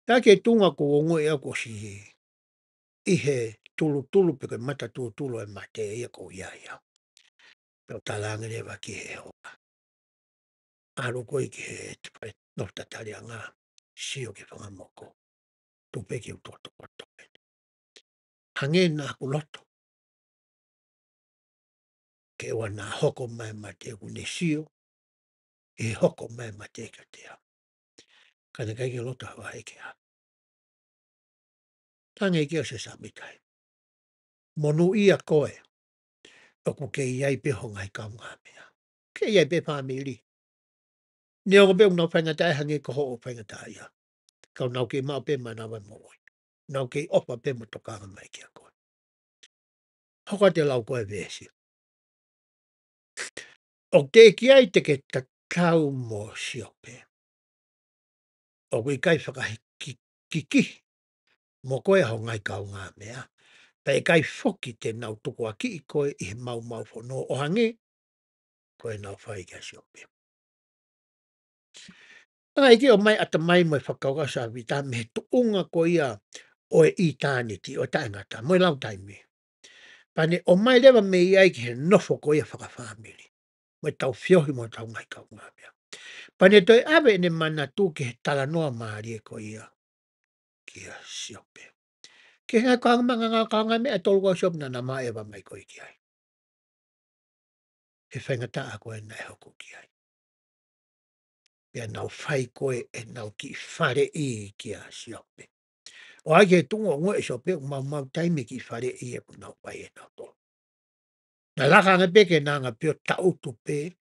Tā ke tunga ko o ngoi au ko si i he tulu pe koe mata tulu e mate ia ko ia ia. Pe o talanga rewa ki he hoa. Aro koe ki he nofta tari a ngā sio ki whangamoko. Tupe ki utoto koto. Hange nā kuloto. Ke wana hoko mai mate kune sio. E hoko mai mate ka te au. Kana kai ke loto hawa heke ha. Tange ki o se samitai. Monu ia koe. Oku ke iai pe hongai kau ngā mea. Ke iai pe pāmiri. Ni o pe unau whangatai hange ko ho o whangatai ia. Kau nau ke mau pe manawa moi. Nau ke opa pe mo tokanga mai ki a koe. Hoka te lau koe vesi. O te ki ai te ke takau mo siope. O kui kai whakahi ki. Mo koe hongai kau ngā mea. Pai kai foki te nau tuku a ki i koe i he mau whono o hange. Koe nau whai kia siope. Ai ki o mai ata mai mo e whakauka sa vita me he tuunga ko ia o e eternity o tae ngata. Mo e lau taimi. Pane o mai lewa me iai ki he nofo ko ia whakawhamiri. Mo e tau whiohi mo tau ngai kau ngā mea. Pane toi awe ne mana tu ki he tala noa maari e ko ia. Kia siope. Ke ngā kau ngā mea tolu kua siope na na maa ewa mai ko i ki ai. He whangata a koe na e hoku ki ai. Pea nau whai koe e nau ki whare i kia siope. O ai ke tungo ngoe siope o mau taimi ki whare i e ku nau whai e nau tō. Na laka anga peke na anga pio tautu pe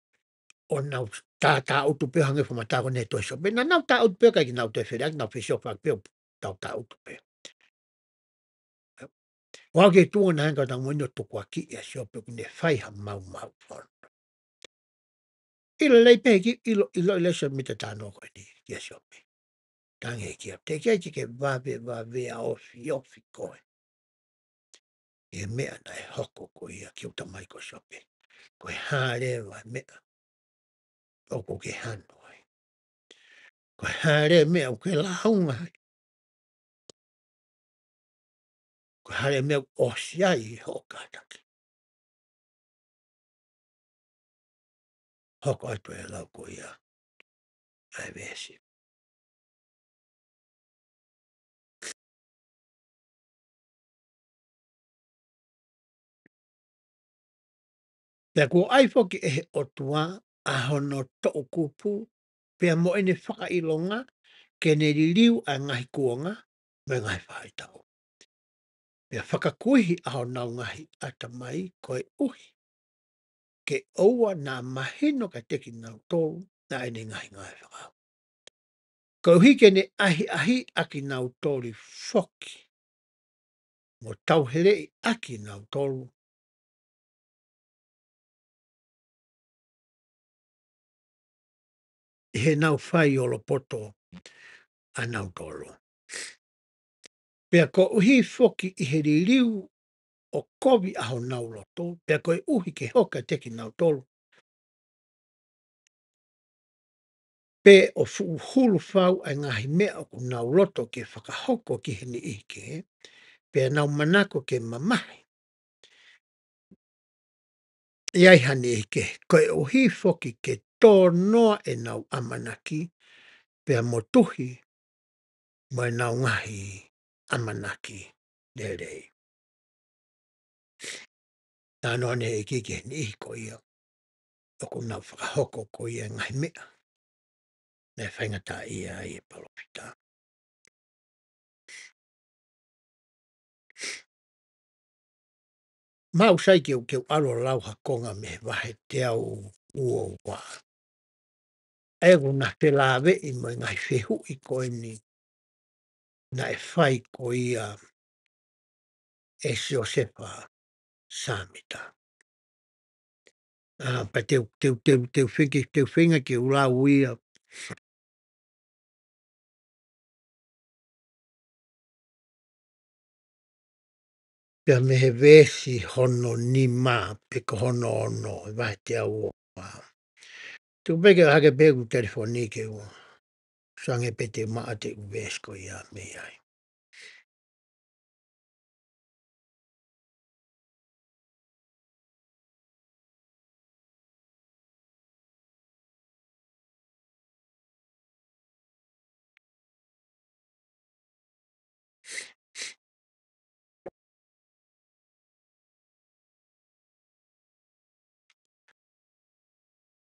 o nau tautu pe hange whamatako ne toi siope. Na nau tautu pe kai ki nau te whereak, nau whesiopa pe tautu pe. O ai ke tungo na hanga tau moino tukua ki e siope ku ne whai ha mau whanu. Ilo lei pe ki ilo ilesa mita tāno koe ni kia siope. Tange kia. Te kia ke vave a ofi koe. E mea na e hoko ko ia ki uta mai ko siope. Koe hare wa mea. Oko ke hano ai. Koe hare mea o ke launga ai. Koe hare mea o siai i hoka atake. Hoko atu e lau ko ia. Ai vesi. Pea ko ai foki e he otua a hono to kupu. Pea mo ene whaka ilonga. Ke ne ririu a ngahi kuonga. Me ngai whai tau. Pea whakakuihi a honau ngahi ata mai koe uhi. Ke oua nā mahino ka teki nau tōru na ene ngahi ngai whakau. Ko hike ne ahi aki nau tōri foki. Mo tauherei aki nau tōru. He nau whai o lo poto a nau tōru. Pea ko uhi foki i he ririu o kovi a ho nau loto. Pea koe uhi ke hoka teki nau tōru. Pe o hulu whau ai ngahi mea o ku nau loto ke whakahoko ki he ni ike. Pea nau manako ke mamahi. Iai hani ke koe o hi foki ke tō noa e nau amanaki pea motuhi mai nau ngahi amanaki nerei. Tano ane e kike ni ihi ko ia o ko nau whakahoko ko ia ngai mea. Ne whaingata ia ai e palopita. Mau sai ke aro lau hakonga me wahe te au ua wā. Ego na te lawe i mai ngai whehu i koe ni na e whai ko ia e Siosefa Samita. Pa teu whinga ke urau ia pea me he vesi hono ni mā pe ko hono ono e wahe te au o wā. Tu peke hake pegu telefoni ke ua. Sange pe te maa te uvesko ia me ai.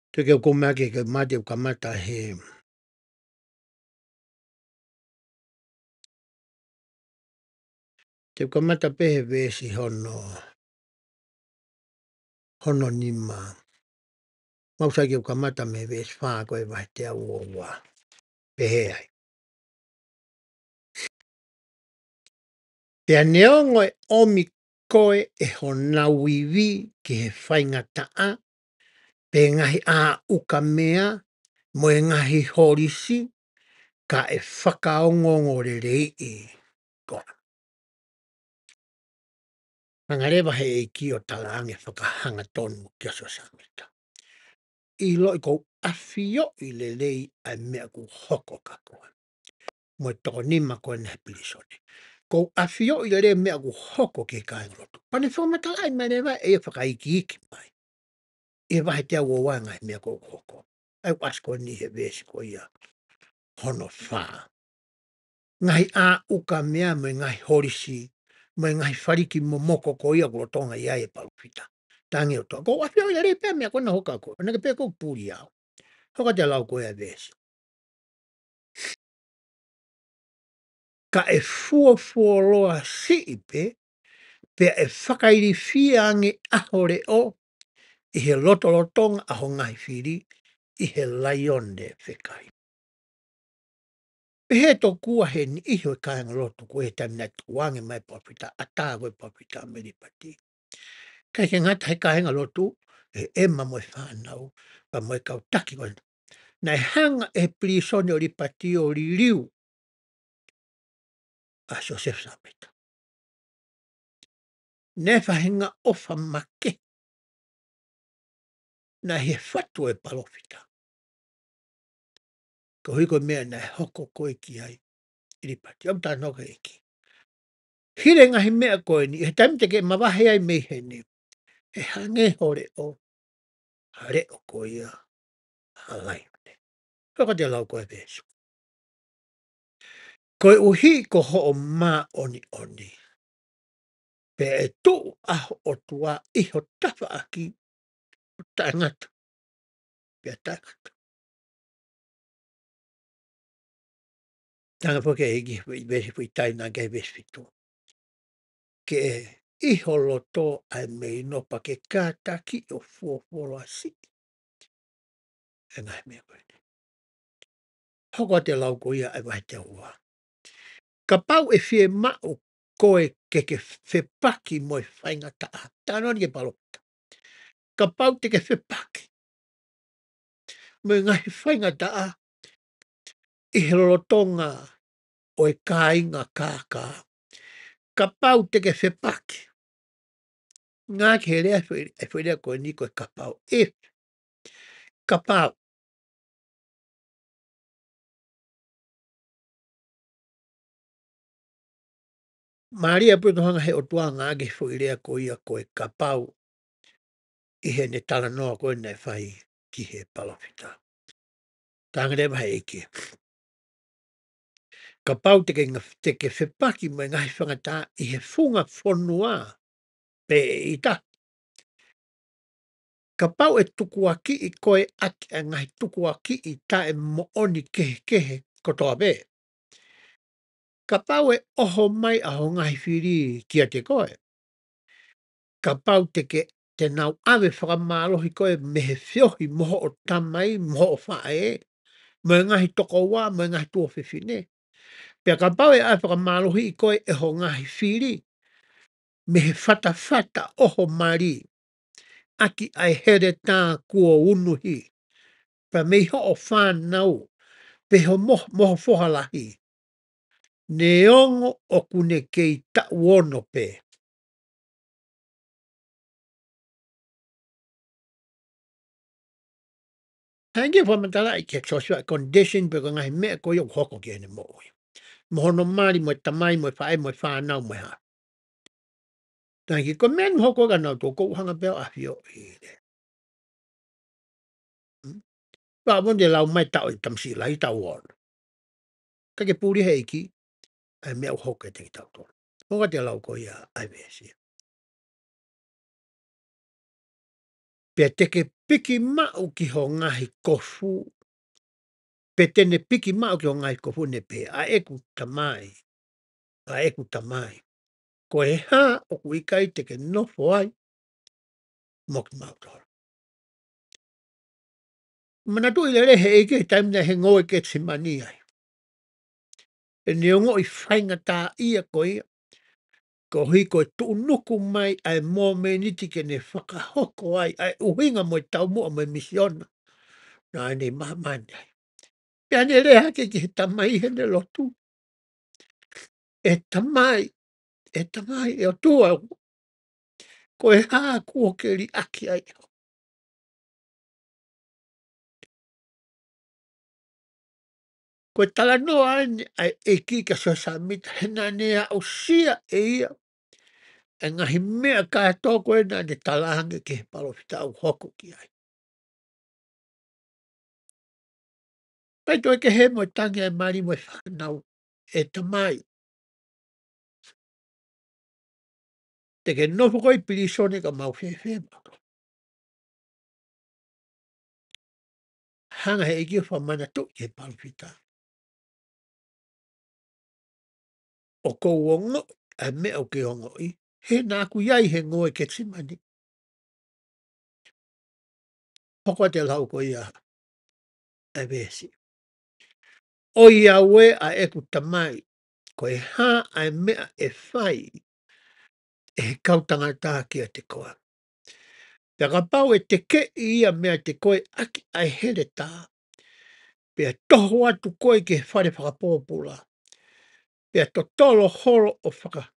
Te ke ko mea ke mate u kamata he te kamata pe he vesi hono ni mā. Mau sai ke u kamata me vesi whā koe wahe te au o wā. Pehe ai. Pea neongo e omi koe e honau iwi ki he whainga taa, pe ngahi a uka mea, mo e ngahi horisi, ka e whakaongongo re rei i. Koa. Pangarewa he e ki o talaange whakahanga tonu ki aso samita. I lo i kou awhio i le lei ai mea ku hoko kakoa. Mo e toko nima koe na he pilisone. Kou awhio i le lei mea ku hoko ke kāinga lotu. Pane whamatalai mai rewa e whakaiki iki mai. E wahe te au o wanga he mea kou hoko. Ai wasko ni he vesi ko ia hono whaa. Ngai a uka mea me ngai horisi, me ngai whariki momoko ko ia kulotonga ia e palupita. Tangi o toa. Ko awhio i le lei pēr mea kona hoka ko. Naka pēr kou pūri au. Hoka te lau koe a vesi. Ka e fua loa si ipe, pe e whakairi whiange ahore o, i he lotolotonga aho ngai whiri, i he laionde whikai. Pe he to kua he ni iho e kāinga lotu ko e tamina tuange mai papita, a tā koe papita meripati. Kai ke ngata he kāinga lotu, e ema moe whanau, pa moe kau taki koe. Nai hanga e prisone o ripati o ririu, a Joseph Samita. Ne whahinga ofa make, na he whatu e palofita. Ko hui koe mea na hoko koe ki ai, ripati, au tā noka eki. Hire ngahi mea koe ni, he taimite ke mawahe ai mei he ni, he hange hore o, hare o koe ia, halai. Hoko te lau koe vesu. Koe uhi ko ho o mā oni oni. Pe e tu aho o tua iho tafa aki, o tangata. Pea tangata. Tanga poke e gi vesi fui taina ke vesi fitu. Ke iho loto ai mei no pa ke kātaki o fuoforo asi. E ngai mea koe. Hoko te lau ko ia ai vai te ua. Ka pau e fie mau koe ke whepaki mo e whainga taa. Tāno ni ke palota. Ka pau te ke whepaki. Mo e ngai whainga taa. I he lotonga o e kāinga kākā. Ka pau te ke whepaki. Ngā ke rea e whaerea koe ni koe ka pau. E ka pau. Maria puto hanga he o tua ngā ke whaerea koe ia koe ka pau. I he ne tala noa koe nei whai ki he palawhita. Tanga rewa hei eke. Ka pau te ke whepaki mai ngahi whangata I he whunga whonua pe I ta. Ka pau e tuku aki I koe aki a ngahi tuku aki I ta e mooni kehe kotoa be. Ka pau e oho mai a ho ngahi whiri kia te koe. Ka pau te nau awe whakamālohi koe me he whiohi moho o tamai, moho o whae, me ngahi toko wā, me ngahi tua whiwhine. Pea ka pau e awe whakamālohi I koe e ho ngahi whiri, me he whata oho mari, aki ai here tā kua unuhi, pa me ho o whānau, pe ho moho whohalahi. Ne ongo o kune kei ta uono pe. Hangi whamatala I ke Joshua condition pe ko ngahi mea ko yo hoko ki ene mo. Mohono mari mo tamai mo whae mo whanau mo ha. Tangi ko men hoko ka nau tō kou hanga peo a hio I re. Wa mo de lau mai tau I tamsi lai tau on. Ka ke pūri heiki, ai mea hoko e te ki tau tō. Hoka te lau ko ia ai vesi. Pea te ke piki mau ki ho ngahi kofu, pe tene piki mau ki ho ngahi kofu ne pe a eku tamai. A eku tamai. Ko e ha o kuikai te ke nofo ai, mo ki mau tō. Mana tu I le he eke taimina he ngoe ke te mani ai. E neongo I whainga tā ia ko ia. Ko hui ko tu nuku mai ai mō me niti ke ne whakahoko ai, ai uhinga mo I tau mua mo I misiona. Nā nei maha mani ai. Pea ne reha ke ki he tamai he ne lotu. E tamai e o tua. Ko e haa kua ke ri aki ai. Ko e tala noa ai e ki ka so samita he nā nea o sia e ia. E ngahi mea ka e toko e nā ne talahange ke he palofita au hoko ki ai. Pai toi ke he mo tangi ai mari mo e whanau e tamai. Te ke nofo koi pirisone ka mau whewhe mako. Hanga he iki o whamana tu ke palofita. O kou ongo a mea o ke ongo I. He nā ku iai he ngoe ke timani. Hoko te lau ko ia e vesi. O ia we a eku tamai. Ko e hā ai mea e whai. E he kautanga tā kia te koa. Pea ka pau e te ke ia mea te koe aki ai here tā. Pea toho atu koe ke whare whakapōpula. Pea to tolo horo o whaka.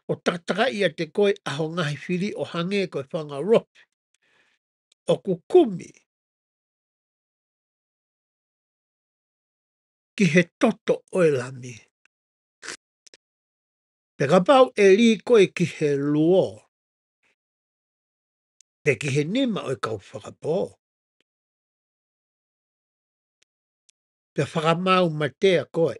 O takataka ia te koe aho ngahi whiri o hange koe whanga ropi. O kukumi. Ki he toto o e lami. Pea ka pau e li koe ki he luo. Pea ki he nima o e kau whakapō. Pea whakamau matea koe.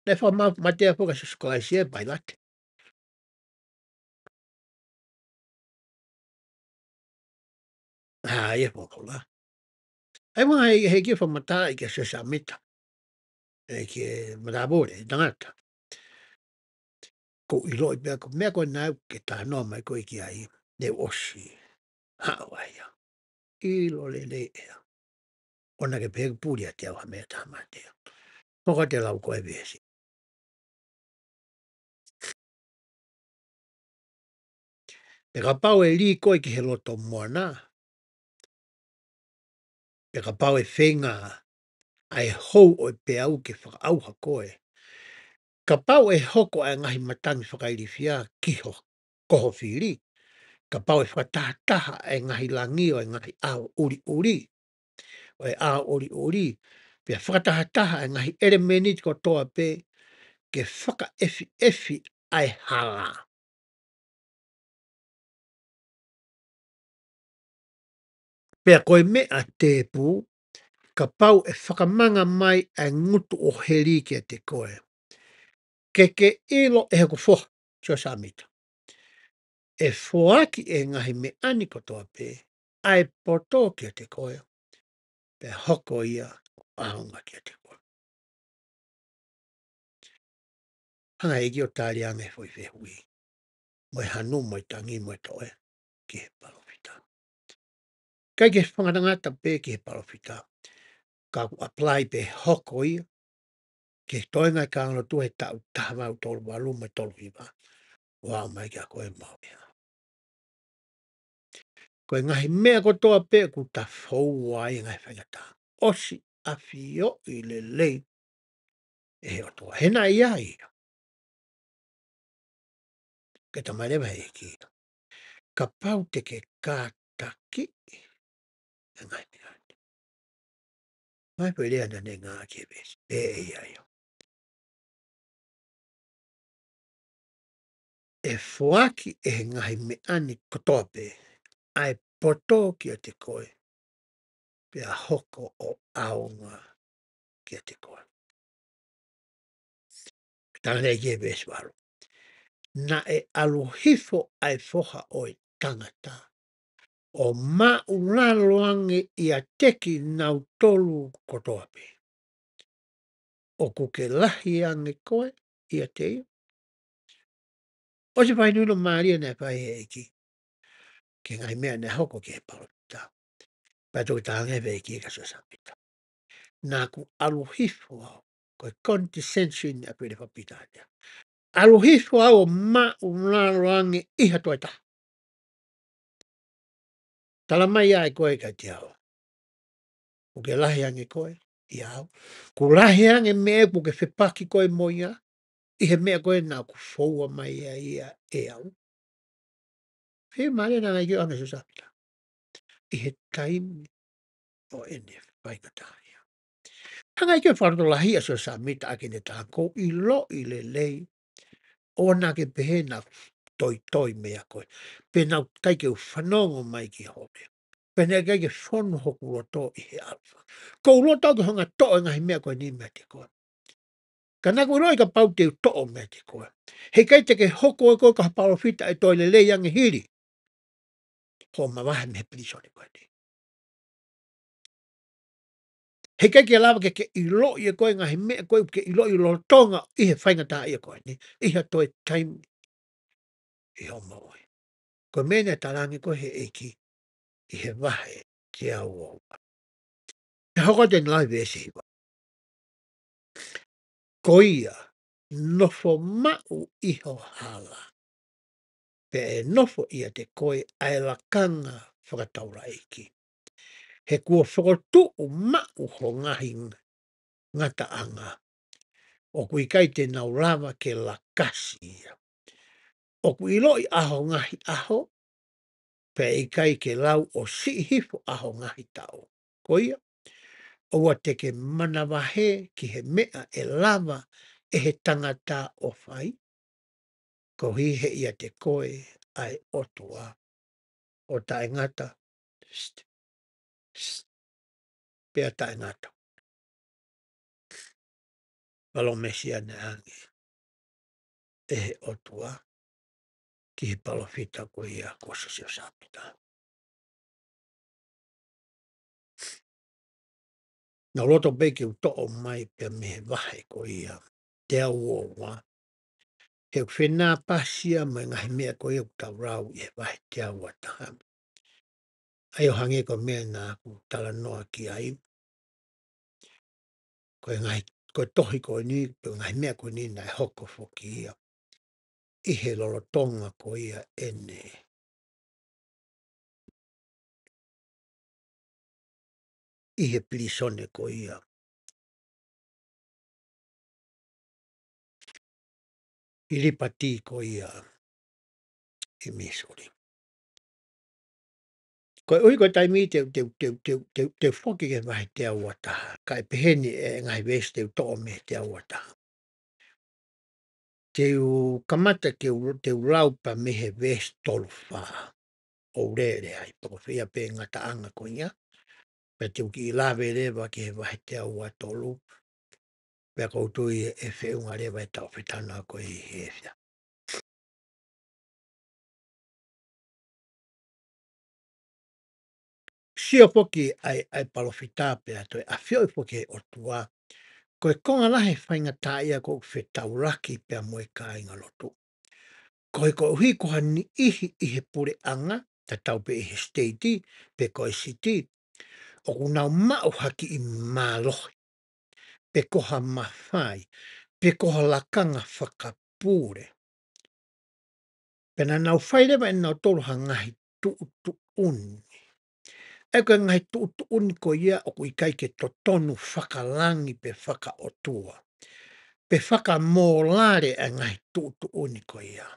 Nei whakamau matea whaka sa skolaisia pai late. Ia whakula. Ai mga he kia whamata I ke sa mita. E ke marabore, tangata. Ko I loi pia ko mea koe nau ke tā noa mai koe ki ai. Ne osi. Hawaia. I lo le ea. Ona ke pēku pūri a te au ha mea tā matea. Moka te lau koe vesi. E ka pau e li koe ki he loto moana. E ka pau e whenga ai hou o e pe au ke whakaauha koe. Ka pau e hoko ai ngahi matangi whakairi whia ki ho koho whiri. Ka pau e whakataha ai ngahi langi o ai ngahi ao uri uri. O e ao uri uri. Pea whakataha ai ngahi ere menit ko toa pe ke whaka efi ai hala. Pea koe mea tēpū, ka pau e whakamanga mai e ngutu o heri kia te koe. Ke ilo e heko whoha, tio samita. E whoaki e ngahi me ani kotoa pē, ai poto kia te koe, pe hoko ia o ahonga kia te koe. Hanga eki o tāri ange fwoi whehui. Moi hanu, moi tangi, moi toe, ki he palofita. Kai ke whangatangata pē ki he palofita, ka apply pe hoko ia, ke toenga ka anga tu he tau tahawau tolu walu mai tolu hiwa. Wao mai kia koe mau ia. Koe ngahi mea kotoa pē ku ta fau wai ngai whangata. Osi awhio i le lei e he otoa. Hena ia ia. Ke tamarewa he ki. Ka pau te ke kātaki e ngai mea. Mai pui lea na ne ngā ke besi. E ia ia. E fuaki e ngahi me ani kotoa pē. Ai poto kia te koe. Pea hoko o aonga kia te koe. Tangane ke besi waru. Na e alohifo ai foha o i tangata. O mauraloange i a teki nau tolu kotoa pē. O kuke lahi ange koe i a te ia. O se whai nuno maaria nei whai he eki. Ke ngai mea ne hoko ke he palopita. Pai tō ta ange vei ki e kaso sapita. Nā ku alohifo au. Koe condescension ni a pere whapita atea. Alohifo au o mauraloange i hatoa ta. Tala mai ai koe ka te au. Kuke lahi ange koe i au. Ku lahi ange mea kuke whipaki koe moia. I he mea koe nā ku whaua mai a ia e au. He mare nā ngai ki o anga so sapita. I he taimi o ene whaikataia. Hanga i ke wharoto lahi a so samita ake ne tāko i lo i le lei. O nā ke pehe nā toi mea koe. Pe nā kai ke u whanongo mai ki home. Pe nā kai ke whono hoku roto i he alfa. Ko roto ke honga toa ngahi mea koe ni mea te koe. Ka naku roi ka pau te to'o mea te koe. He kai te ke hoko e koe ka palofita e toi le lei ange hiri. Ho mawahe me plisone koe ni. He kai ke lawa ke ilo i e koe ngahi mea koe ke ilo i lo tonga i he whaingata i e koe ni. I ha toi taimi i ho maui. Ko mene tarangi koe he eki i he wahe te au o. Te hoko te ngai vese hiwa. Ko ia nofo mau iho hala. Pe e nofo ia te koe aela kanga whakataura eki. He kua whakotu o mau ho ngahi ngata anga. O kui kai te nau lava ke la kasi ia. O kui loi aho ngahi aho. Pe i kai ke lau o si hifo aho ngahi tau. Ko ia. O wa te ke manawahe ki he mea e lava e he tangata o whai. Ko hi he ia te koe ai otua. O tae ngata. Pea tae ngata. Walo mesia ne angi. E he otua. Ki he palofita ko ia kosa sio sapita. Na roto beke u to'o mai pe me he wahe ko ia. Te au o wa. He whenā pasia mai ngahi mea ko ia kutau rau i he wahe te au a taha. Ai o hange ko mea nā ku tala noa ki ai. Ko e ngai ko tohi ko ni pe ngai mea ko ni nai hoko foki ia. I he lolotonga ko ia ene. I he plisone ko ia. I ripati ko ia. I misuri. Ko ui ko taimi te foki ke wahi te au ataha. Ka e peheni e ngai wesi te to'o me te au ataha. Te u kamata te u lau pa me he wesi tolu wha. o re ai po fia pe ngata anga ko ia pe tu ki lave le va ke va te ua tolu pe ko tu e fe unga le va ta fetana ko i hefia sia poki ai palofita pe ato a fio poki o tua ko e konga lahe whainga taia ko whetauraki pe a moe ka inga lotu. Ko e ko hui ko hani ihi i he pure anga, ta tau pe i he steiti, pe ko e siti, o kunau mao haki i mālohi, pe koha mawhai, pe koha lakanga whakapure. Pena nau whairewa e nau tolu ha ngahi tu uni. E koe ngahi tu uni ko ia o kui kai ke to tonu whakalangi pe whaka otua. Pe whaka mōlare e ngahi tu uni ko ia.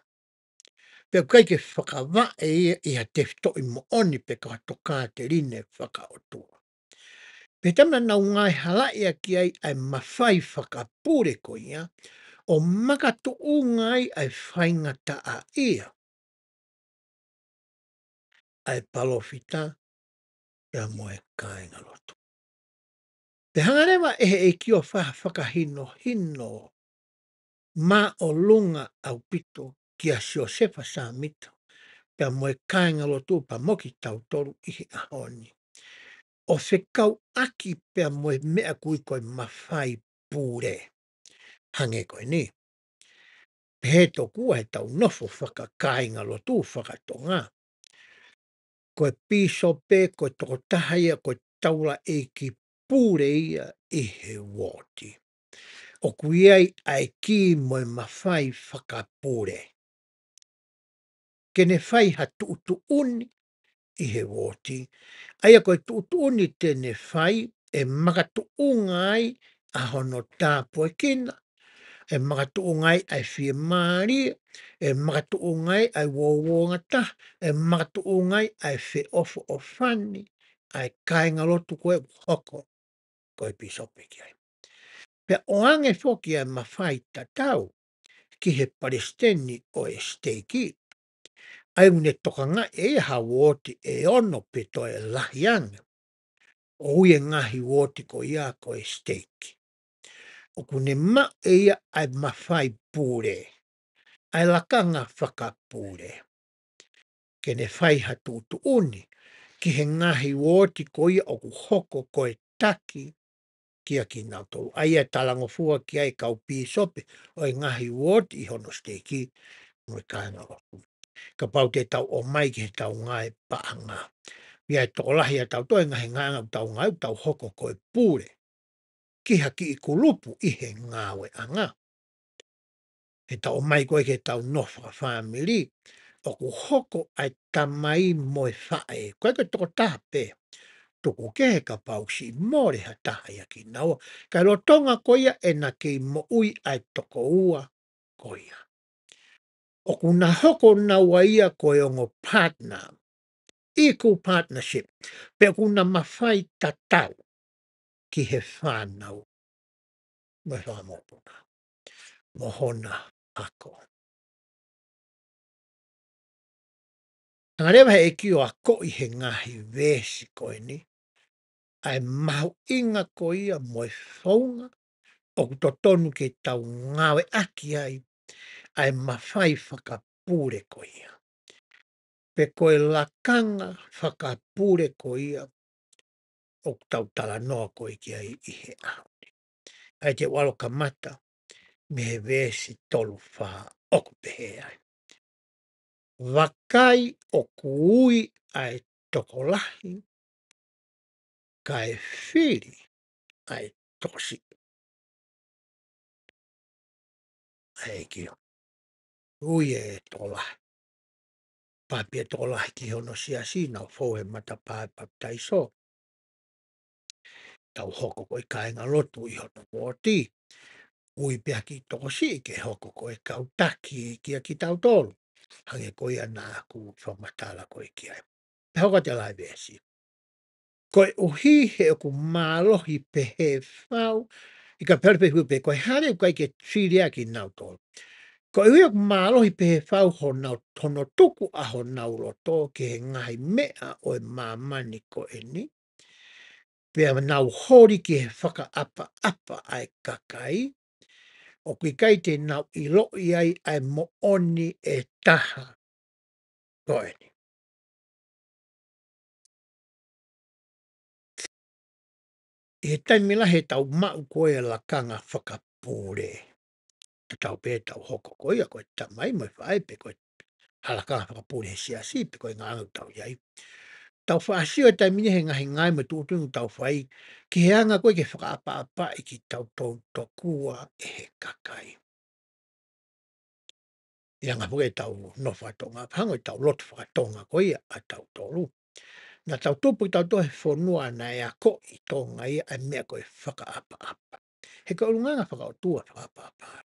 Pe kai ke whakawa e ia i ha te fito i mo oni pe ka toka te rine whaka otua. Pe tamna nau ngai halai a ki ai mawhai whakapure ko ia, o makatu ngai ai whaingata a ia. Ai palofita ia moe kāinga lotu. Te hangarewa e kio whakahino hino ma o lunga au pito ki a sio sefa sa mito. Pea moe kāinga lotu pa moki tau toru ihi ahoni. O whekau aki pea moe mea kui koe mawhai pūre. Hange koe ni. He to kua he tau nofo whaka kāinga lotu whakatonga. Koe piso pe, koe toko tahaia, koe taula e ki pūre ia i he woti. O kuiai ai ki moe mawhai whakapūre. Kene whai ha tu uni i he woti. Aia koe tu uni tene whai e makatu ungai a hono tāpua kina. E makatu ungai ai whia maari, e makatu ungai ai wōwōngata, e makatu ungai ai whi ofo o whani, ai kāinga lotu koe hoko, koe pisope ki ai. Pea oange whoki ai mawhai tatau, ki he palesteni o e steiki, ai une tokanga e ha woti e ono pe to e lahianga, o ue ngahi woti ko ia ko e steiki. O kune ma e ia ai mawhai pūre, ai lakanga whakapūre. Kene whai ha tu uni, ki he ngahi woti ko ia o ku hoko ko e taki ki a ki nau tolu. Ai e talangofua ki ai kau pisope o e ngahi woti i hono steiki mo e kāinga lotu. Ka pau te tau o mai ki he tau ngai paanga. Ia e tokolahi a tau toi ngahi nganga tau ngai tau hoko ko e pūre. Ki haki i kulupu i he ngāwe anga. He tau mai koe ke tau nofa whamiri, o ku hoko ai tamai moe whae. Koe ke toko tape, tuku ke he ka pau si more ha taha ia ki naua. Kai lo tonga koia e na ki mo ui ai toko ua koia. O ku na hoko naua ia koe ongo partner, equal partnership, pe ku na mawhai tatau ki he whanau. Mai whamopuna. Mohona ako. Ngarewa he kio a ko i he ngahi vesi koe ni, ai mahu inga ko ia moe whaunga, o to tonu ke tau ngawe aki ai mawhai whakapure ko ia. Pe koe lakanga whakapure ko ia, o tau tala noa ko i i he aone. Ai te walo kamata, me he vesi tolu wha oku pehe ai. Wakai o kui ai tokolahi, kai whiri ai tosi. Ai kio. Ui e tokolahi. Papia tokolahi ki hono siasi na fōhe mata pāpai so. Tau hoko koe kāinga lotu i hono wōti. Ui pia ki tokosi ke hoko koe kautaki ki a ki tau tolu. Hange koe ana aku whamatala koe ki ai. Pe hoko te lai vesi. Koe uhi he oku mālohi pe he whau. I ka perpe hupe koe hare koe ke whiria ki nau tolu. Ko ia mālohi pe he whau hono tuku a honau roto ke he ngahi mea o e māmani ko e ni. Pea nau hori ki he whakaapa ai kakai. O kui kai te nau i loi ai ai mooni e taha ko e ni. I he taimila he tau mau koe la kanga whakapūre. Te tau pē tau hoko ko ia koe tamai mai whae pe koe halakanga whakapūre he siasi pe koe ngāngu tau iai. Tau whaasio e taimini he ngahi ngai me tūtungu tau whai ki he anga koe ke whakaapa i ki tau tau tokua e he kakai. Ia ngā puke tau no whatonga pango i tau lotu whakatonga koe ia a tau tolu. Na tau tupu i tau tohe whonua na e a ko i tonga ia a mea koe whakaapa. He ka urunganga whakaotua whakaapa.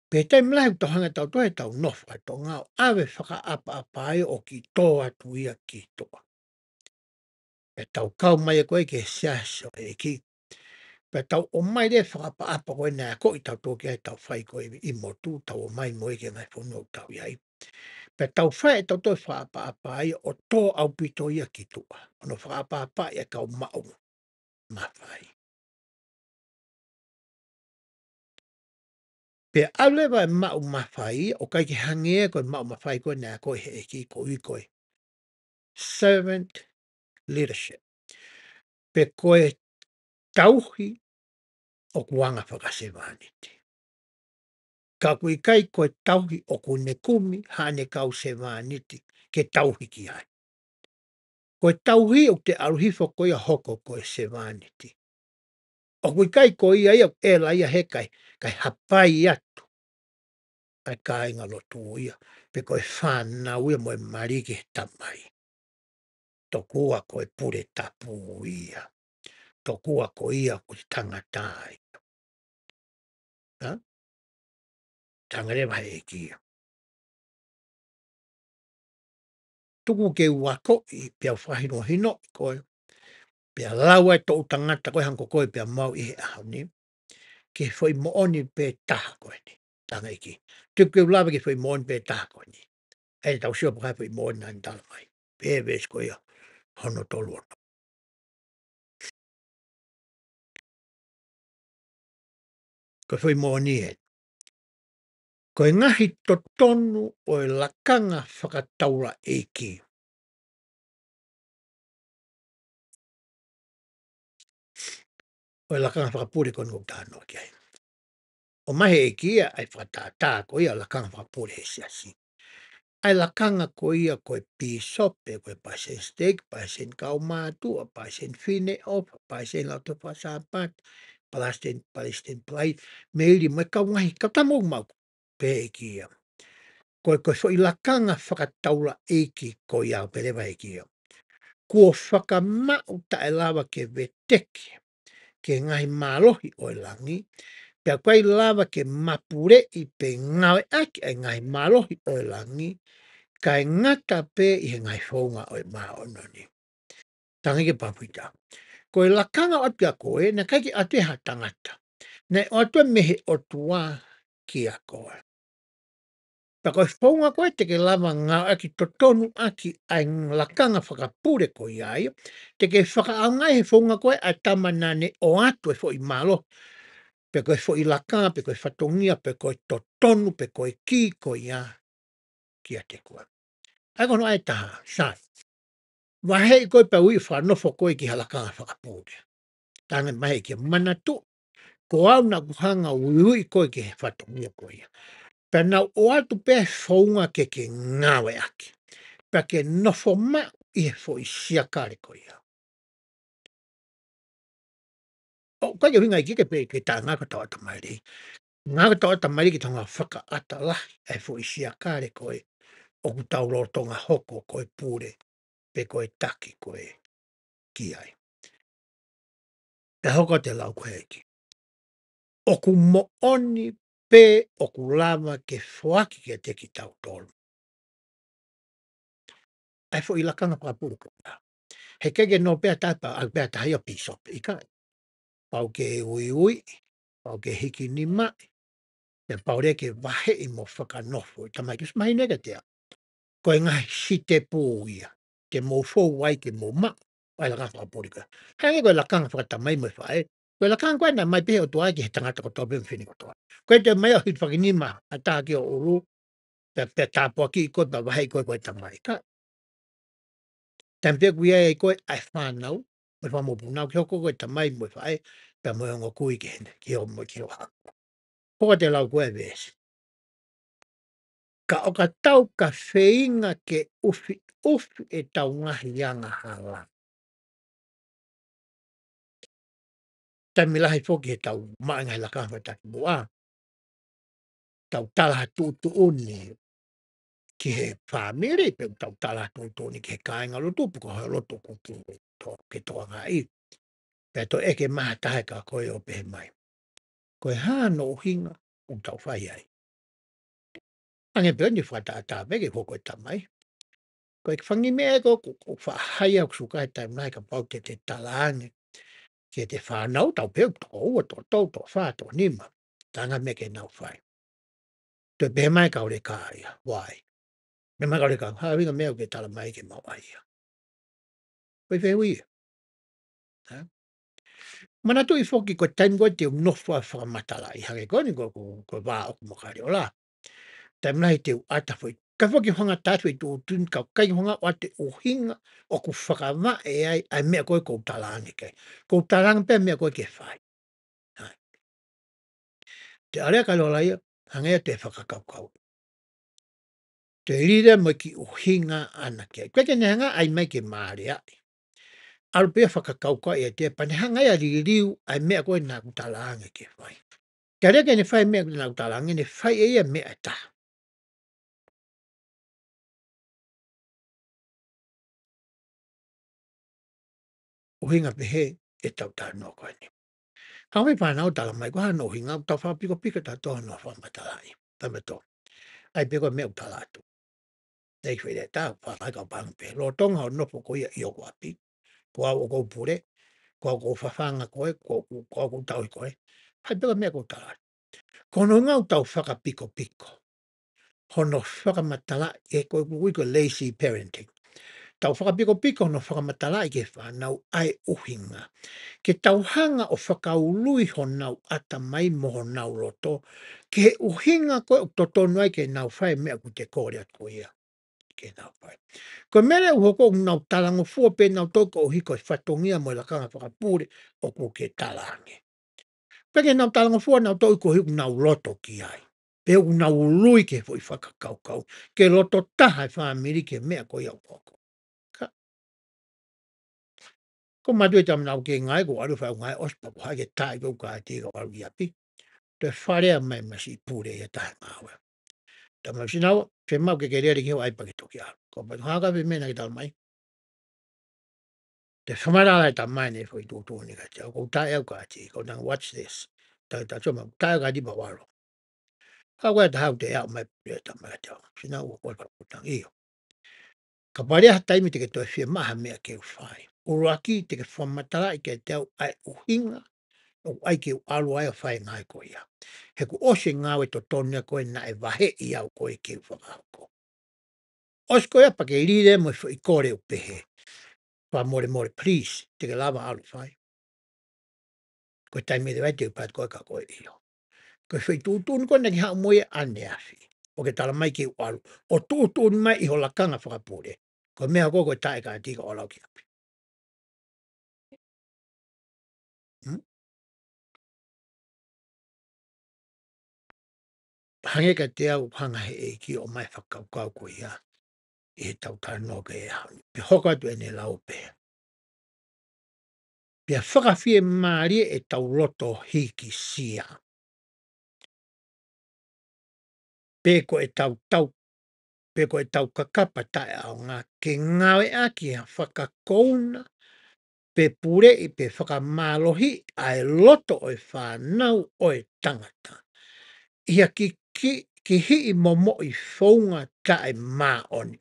Pe te mlahe tau hanga tau tohe tau no whakatonga o awe whakaapa ai o ki toa tu ia ki toa. E tau kau mai e koe ke siaso e ki. Pe tau o mai re whakaapa koe na ko i tau toke ai tau whai koe i motu tau o mai moe ke ngai whonua tau iai. Pe tau whae e tau toi whaapa ai o tō au pito ia ki tua. Ono whaapa ia kau mau mawhai. Pe au lewa e mau mawhai o kai ke hangea koe mau mawhai koe nea koe he eki ko i koe. Servant leadership. Pe koe tauhi o kuanga whakasewaniti. Ka kui kai koe tauhi o kune kumi hane kau sewaniti ke tauhi ki ai. Koe tauhi o te aruhifo koe a hoko koe sewaniti. O kui kai koe ia ia e la ia he kai hapai atu. Ai kai ngā lotu ia. Pe koe whanau ia moe mariki he tamai. Tokua koe pure tapu ia. Tokua koe ia koe tangatai. Tangarewa he kia. Tuku ke wako i pia whahino hino koe. Pia laua e tō tangata koe hanko koe pia mau i he ahoni. Ke whai mooni pe taha koe ni. Tanga iki. Tuku ke ulawa ke whai mooni pe taha koe ni. E tau sio pakai whai mooni nani tala mai. Pe ves koe ia hono tolu ono. Koe whai mooni e. Koe ngahi totonu o e lakanga whakataura eiki. O e lakanga whakapure koe ngau tāno ki ai. O mahe eiki ia ai whakatā koe ia lakanga whakapure he siasi. Ai lakanga koe ia koe pisope, koe pasen steak, pasen kaumātua, pasen fine ofa, pasen lauto whasapat, pasen plai, meiri mai kau ngahi, kau tamau mau, pe eiki ia. Koe so i lakanga whakataura eiki koe iau perewa eiki ia. Kua whakamau ta e lawa ke veteki, ke ngahi mālohi o e langi, pia koe lawa ke mapure i pe ngawe aki ai ngahi mālohi o e langi, kai ngata pe i he ngai whaunga o e maa ono ni. Tangi ke papuita. Ko e lakanga o atua koe, na kai ki ate ha tangata. Nei o atua mehe o tua ki a koe. Pa koe whaunga koe te ke lava ngā aki totonu aki ai lakanga whakapure koe iai, te ke whakaaungai he whaunga koe a tamanane o atu e fo i malo. Pe koe fo i lakanga, pe koe whatongia, pe koe totonu, pe koe ki koe ia ki a te koe. Ai kono ai taha, sai. Wahei koe pa ui whanofo koe ki halakanga whakapure. Tāngai mahe ki manatu, ko au na kuhanga ui koe ki he whatongia koe ia. Pe nau o atu pe whaunga ke ngawe aki. Pe ke nofo ma i he fo i siakare koe ia. O koe ke winga i kike pe ke tā ngāka tau atamairi. Ngāka tau atamairi ki tonga whaka atalahi ai fo i siakare koe. O ku tau rotonga hoko koe pure. Pe koe taki koe ki ai. Te hoko te lau koe eki. O ku mooni pe o ku lava ke whoaki ke te ki tau tolu. Ai fo i lakanga whakapuru koe. He kege no pēr tāpa au pēr tahi o pisope i kai. Pau ke ui, pau ke hiki ni mai, Pe paure ke wahe I mo whakanofo I tamai kes mai nega tea. Ko e ngai si te pō ia. Ke mo fō wai ke mo ma. Ai la kanga whakaporika. Hei koe la kanga whakatamai mo whae. Koe la kanga koe na mai pehe o toa ki he tangata ko tope mwhini ko toa. Koe te mai o hit whakinima a tā ki o uru. Pe tāpua ki koe pa wahe koe koe tamai. Ka tampe kuia e koe ai whanau. Mo whamopu nau ki hoko koe tamai mo whae. Pe mo ngo kui ki hene. Ki o mo ki o hako. Koka te lau koe vesi. Ka o ka tau ka wheinga ke ufi e tau ngahi anga hala. Taimilahi foki he tau maanga he laka hawha taki mua. Tau tala tu uni ki he whamiri, pe tau tala tu uni ki he kāinga lotu, puko hoi lotu kuki ke toa ngai. Pe to eke maha tahe ka koe o pehe mai. Koe hāno hinga, tau whai ai. Ange pe ni whata a tā vege hoko e tamai. Koe whangi mea ko whahai au suka he taimai ka pau te talaange. Ke te whanau tau peu tō ua tō tau tō whā tō nima. Tanga me ke nau whai. Te pe mai ka ore ka ia. Wai. Me mai ka ore ka hawinga mea ke tala mai ke mau ai ia. Koe whehui ia. Mana tu I foki ko taim koe te unofua whakamatala I hange koe ni ko wā oku mokari o la. Taim nahi te ata fwoi. Ka foki honga tātu I tō tun ka kai honga o te ohinga o ku whakama ai mea koe kou talangi kei. Kou talangi pe mea koe ke whai. Te area ka lola ia, hangea te whakakaukau. Te rira mo ki ohinga ana kei. Koe ke nehanga ai mai ke maare ai. Aru pia whakakaukau ia te panehanga ia ririu ai mea koe nā kutalangi ke whai. Te area ke ne whai mea nā kutalangi ne whai e ia mea ta. Ohinga pehe e tau tā no koe ni. Hawai whanau tala mai ko hano ohinga tau whapiko pika tā toha no whamatalai. Tamato. Ai piko mea utalatu. Nei whare tā whakai kau pāngu pehe. Lo tonga o nopo ko ia I o wapi. Ko au o kou pure. Ko au kou whawhanga koe. Ko au kou tau I koe. Hai pika mea kou talatu. Kono ngau tau whakapiko piko. Hono whakamatala e koe kui ko lazy parenting. Tau whakapiko piko hono whakamatala I ke whanau ai uhinga. Ke tauhanga o whakaului honau ata mai moho nau roto. Ke uhinga koe o totonu ai ke nau whai mea ku te kore at koe ia. Ke nau whai. Ko mele uhoko nau talango fua pe nau toko o hiko whatongia mo la kanga whakapure o ko ke talange. Peke nau talango fua nau toko hiko nau roto ki ai. Pe u nau lui ke fo I whakakaukau. Ke roto taha I whamiri ke mea ko iau koko. Ko matue tam nau ke ngai ko aru whau ngai ospa ko hake tai ko ka tiga aru iapi. Te wharea mai masi pure ia taha ngawe. Ta mau sinau, te mau ke rea ki heo aipa ki toki aru. Ko patu haka pe mena ki tal mai. Te whamarala e ta mai ne fwoi tūtū ni ka tia. Ko tai au ka ti, ko tang watch this. Ta choma, tai au ka di pa waro. Hau e ta hau te au mai pure ta mai ka tia. Sinau o koi pa kutang iyo. Ka parea taimi te ke toi whia maha mea ke uwhai. Uruaki te ke whamatala I ke te au ai uhinga. O ai ke alu ai o whai ngai ko ia. He ku ose ngawe to tonia koe na e wahe I au koe ke whakako. Os koe apa ke rire mo I kore o pehe. Pa more, please, te ke lava alu whai. Koe taimi de vai te upat koe ka koe iyo. Koe whai tūtūn koe na ki hao moe ane afi. O ke tala mai ke alu. O tūtūn mai I ho lakanga whakapure. Koe mea koe koe tae ka tika o lau ki api. Hange ka te au hanga he e ki o mai whakaukau koe ia. E tau tāno ke e hau. Pe hoka tu ene lau pe. Pia whakawhie maari e tau roto hiki sia. Peko e tau kakapa tae au ngā ke ngawe a ki a whakakouna. Pe pure I pe whakamalohi ai loto o e whanau o e tangata. Ia ki hii momo I whaunga tae mā on.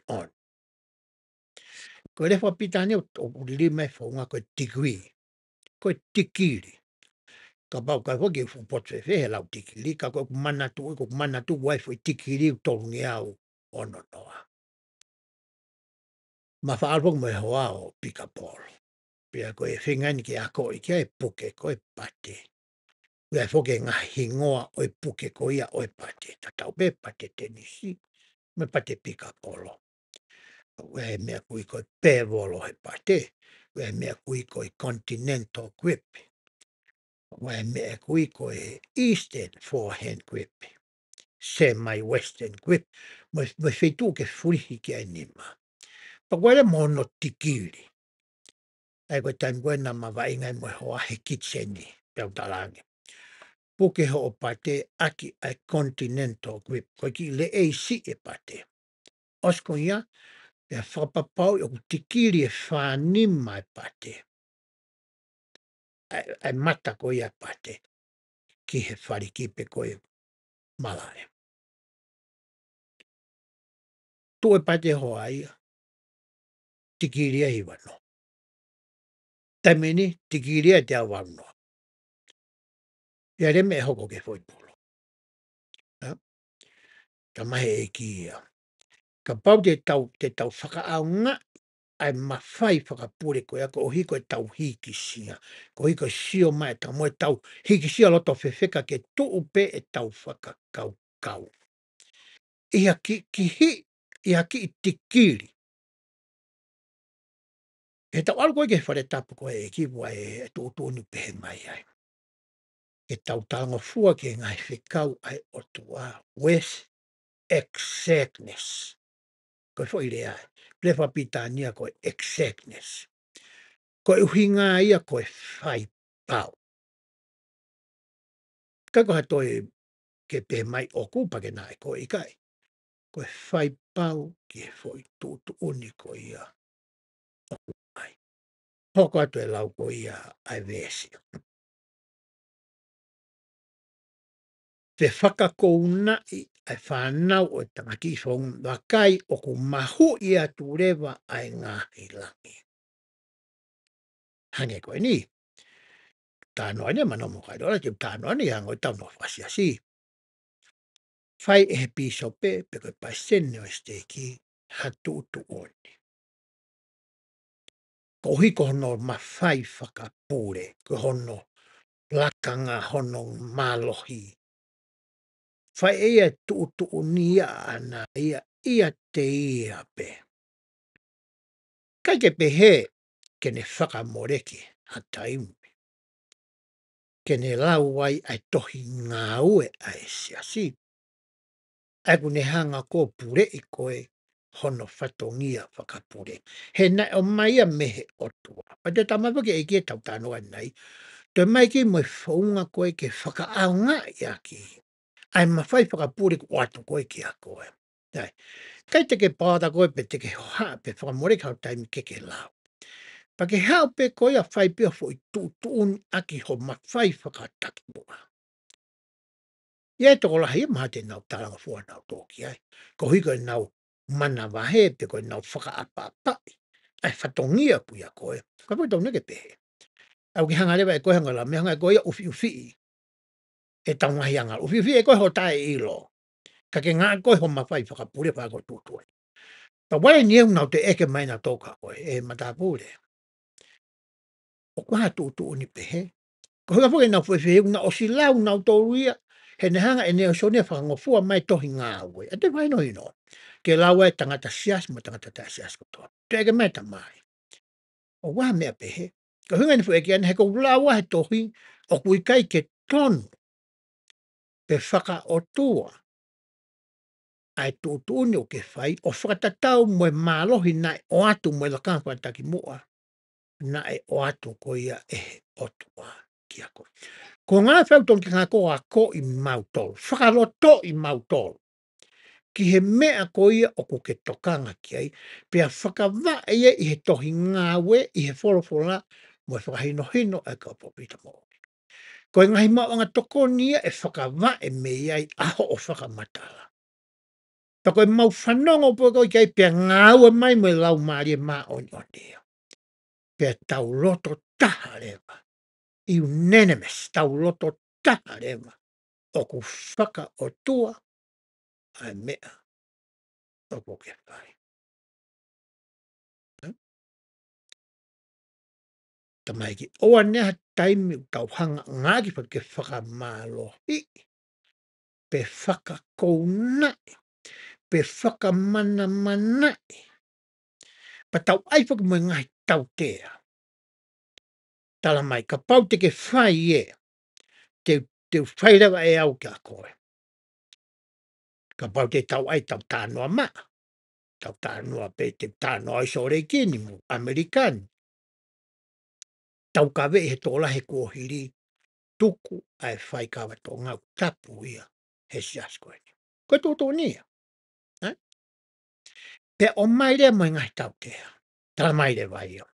Ko e rewa pitani o urili mai whaunga koe degree. Koe tikiri. Ka pau kai hoki fu pot fe he lau tikili ka ko mana tu wai fu tikili tolu ni au ono noa. Ma fa albo me hoa o pika polo. Pia ko e whinga ni ki a ko i kia e puke ko e pate. Ua e foke ngā hingoa o e puke ko ia o e pate. Ta tau pe pate tenisi. Me pate pika polo. Ua e mea kui ko e pēvolo he pate. Ua e mea kui ko e continental grip. Ua e mea kui ko e eastern forehand grip. Semi-western grip. Mo whaitu ke furihi ki a nima. Pa koe mono tikiri. Ai koe taim koe na mawaingai mo hoa he kitseni. Pau talangi. Puke ho o pate aki ai continental grip. Koe ki le ei si e pate. Osko ia, e whapapau i o tikiri e whanima e pate. Ai mata ko ia pate. Ki he wharikipe koe malae. Tu e pate hoa ia. Tikiri e iwano. Tamini, tikiri e te awano. Ia reme e hoko ke foi polo. Ka mahe e ki ia. Ka pau te tau whakaau ngā ai mawhai whakapure koe ako o hiko e tau hiki sia. Ko hiko e sio mai tau mo e tau hiki sia loto whewheka ke tuu pe e tau whakakau kau. Ia ki hi, ia ki i tikiri. E tau alu koe ke whare tapu koe e ki wai e tuutuni pehe mai ai. E tau tango fua ke ngai whikau ai o tua. With exactness. Koe fo i rea. Plefa pitania koe exactness. Koe uhinga ia koe whai pau. Ka koe toi ke pe mai o kupa ke nai koe i kai. Koe whai pau ki e fo i tutu uni koe ia. Ai. Hoko atu e lau koe ia ai vesi. Te whakakou nai ai whanau o tanga ki whong wakai o ku mahu i atu rewa ai ngahi langi. Hange koe ni. Tānoa ni manomo kai dola ki tānoa ni hango i tau no whasi asi. Whai e he piso pe koe pai sene o steki hatu utu oni. Ko hiko hono mawhai whakapure. Ko hono lakanga hono malohi. Whai eia tu unia ana ia te ia pe. Kai ke pehe ke ne whakamoreki hataimu. Ke ne lau wai ai tohi ngā ue ai siasi. Ai kune hanga ko pure i koe hono whatongia whakapure. He nai o maia mehe otua. Pa te tamawake e kia tau tānoa nei. Te mai ki mo whaunga koe ke whakaau ngā i aki. Ai mawhai whakapure ku atu koe ki a koe. Nei. Kai te ke pāta koe pe te ke hoa pe whakamoreki hau taimi ke lau. Pa ke hao pe koe a whai pia fo i tuun aki ho mawhai whakataki mua. Ia e toko lahi maha te nau taranga fua nau tōki ai. Ko hiko e nau mana wahe pe koe nau whakaapapai. Ai whatongia pui a koe. Ka pui tau neke pehe. Au ki hanga lewa e koe hanga la me hanga e koe ia ufi ufi. E tau ngahi hanga. Ufi ufi e koe ho tae ilo. Ka ke ngā koe ho mawhai whakapure pa koe tūtue. Pa wai ni nau te eke mai na tōka koe. E matapure. O kua tūtu ni pehe. Ko hanga fwoi nau fwoi whiu na o si lau nau tōruia. He ne hanga e neo sonia whakangofua mai tohi ngā ue. A te whaino hino. Ke lau e tangata sias mo tangata ta sias kotoa. Te eke mai ta mai. O waha mea pehe. Ko hanga ni fwoi ane he kou lau he tohi o kui kai ke tonu. Pe whaka o tua. Ai tūtu ni o ke whai. O whakatatau mo e mālohi nai o atu mo e lakana whakataki mua. Na e o atu ko ia e o tua ki a koe. Ko ngā whauton ki ngā ko a ko i mautol. Whakaloto i mautol. Ki he mea ko ia o ko ke tokanga ki ai. Pea whakawa e i he tohi ngāwe i he wholofola mo e whakahino hino e ka popita mo. Ko e ngahi mao anga toko nia e whakawa e me iai aho o whakamatala. Pa koe mau whanongo po koe kai pea ngāwe mai mo e lau maari e maa o nionea. Pea tau loto taha lewa. iu nenemes tauloto taha leva o ku whakaotua ai mea o ko ke whai. Tamai ki oa nea taimi u tauhanga ngāki pa ke whakamālohi pe whakakounai pe whakamanamana'i pa tau ai mo ngai tau tea. Tala mai ka pau te ke whai te whai rewa e au kia koe. Ka pau te tau ai tau tānoa maa. Tau tānoa pe te tānoa i sore kini mu Amerikani. Tau ka vei he tōla he kōhiri tuku ai whai kawa tō ngau tapu ia he sias koe. Koe tō nia. Pe o mai rea mo ngai tau tea. Tala mai re vai ia.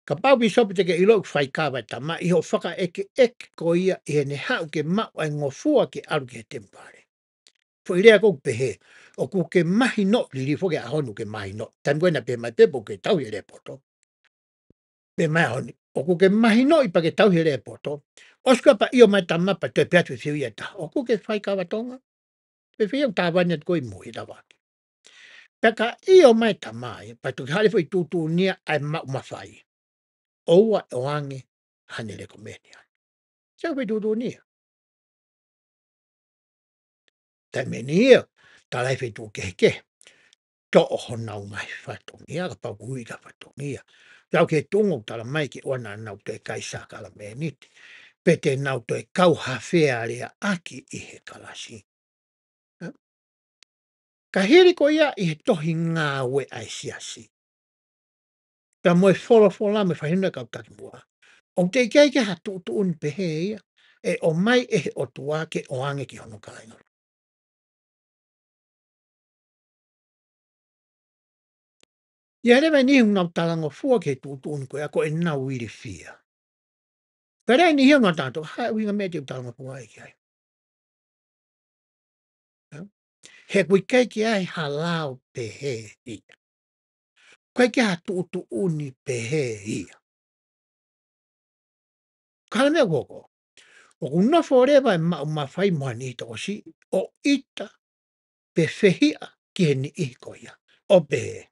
Ka pau bi sopi te ke ilo whai kawa ta ma iho whaka eke ko ia i he ne hau ke mau ai ngofua ke aru ke tempare. Fo i rea kou pehe, o ku ke mahi no liri fo ke ahonu ke mahi no. Tam koe na pe mai pepo ke tau he re poto. Pe mai ahoni, o ku ke mahi no i pa ke tau he re poto. Oska pa io mai tamapa te peatu fiu ia ta. O ku ke whai kawa tonga. Pe fiu tāwani at koe mui da waki. Peka io mai tamai, pa tu hale fo i tutu nia ai mau mawhai. Oua o ange hane le komenia. Sao fo i tutu nia. Tai meni ia, talai fo i tu ke. To o honau mai whatongia, ka pau hui ka whatongia. Rau ke tungo tala mai ki ona nau te kaisa kala meniti. Pe te nau te kau hawhea rea aki i he kalasi. Ka hiri ko ia i he tohi ngā we ai siasi. Ka moe whola me whahina kau taki mua. O te kei ke hatu tu un pehe ia. E o mai e he o tua ke o ange ki hono kainga. Ia rewa ni hunga talango fua ke tu un koe ako e nau iri fia. Pero ni hunga tato, hai winga me te talango fua e ki ai. He kui kei ki ai halau pehe ia. Koe ki hatu tu uni pehe ia. Kala mea koko. O kuna forever e mau mawhai mua ni to si o ita pe fehia ki he ni iko ia. O pehe.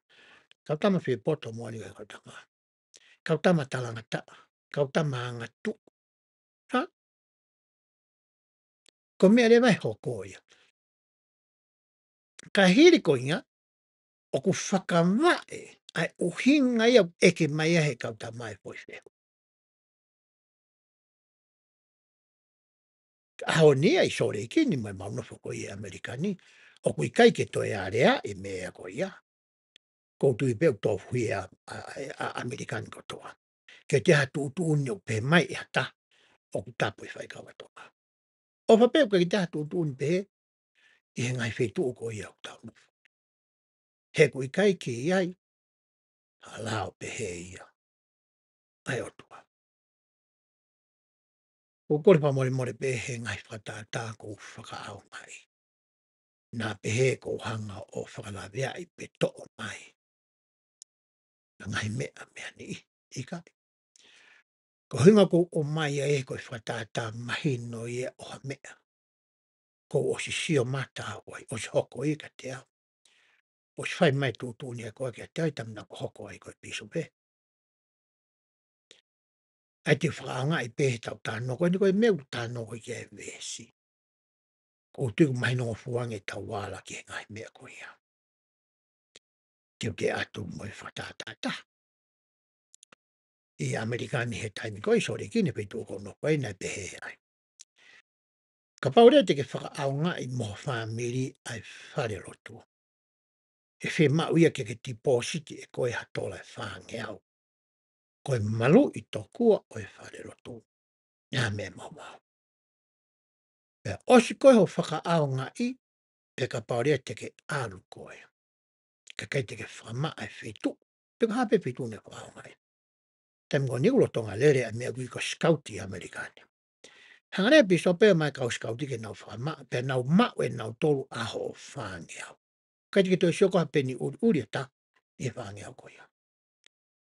Kau tama whi poto mua ni kau tama. Kau tama talanga ta. Kau tama anga tu. Ha? Ko mea rewa e hoko ia. Ka hiri ko inga, o ku whakamae ai uhinga ia eke mai he kau tama e poi wheho. Aho nia i sore iki ni mai mauna whako i Amerikani. O kui kai ke toi area i mea ko ia. Ko tui peo tō hui a Amerikani ko toa. Ke te hatu utu uni o pe mai i hata. O ku tapu i whaikawa toa. O whapeo ke te hatu utu uni pe i he ngai whetu o ko ia o tau. He kui kai ki iai. Halao pe he ia. Ai o toa. O kore pa more pe he ngai whatata ko whakaao mai. Nā pe he ko hanga o whakalawea i pe to'o mai. Ngai mea ni ika. Ko hinga ko o mai e ko whatata mahi no i o ha mea. Ko o si sio mata wai o si hoko i ka te au. O si whai mai tūtū ni a koe ki a te ai tamina ko hoko ai koe piso pe. Ai te whakaanga i pe he tau tāno koe ni koe meu tāno koe ki e vesi. Ko tuku mai no fuange tau wala ki ngai mea koe ia. Tiu ke atu mo i whatatata. I Amerikani he taimi koe sore kine pe tūko no koe nai pe he ai. Ka paurea te ke whakaaunga i mo whamiri ai whare rotu. E whi mauia ke deposit e koe hatola e whange au. Koe malu i tokua o e whare rotu. Nā me mau. E osi koe ho whakaaunga i pe ka paurea te ke alu koe. Ka kai te ke whama ai whetu. Pe ka hape whetu ne whaaunga i. Tam ko ni tonga lere a mea kui ko scouti Amerikani. Hangare pi so pe mai ka scouti ke nau whama pe nau mau e nau tolu aho whange au. Kai te ke toi sioko hape ni uri ta e whange au koe.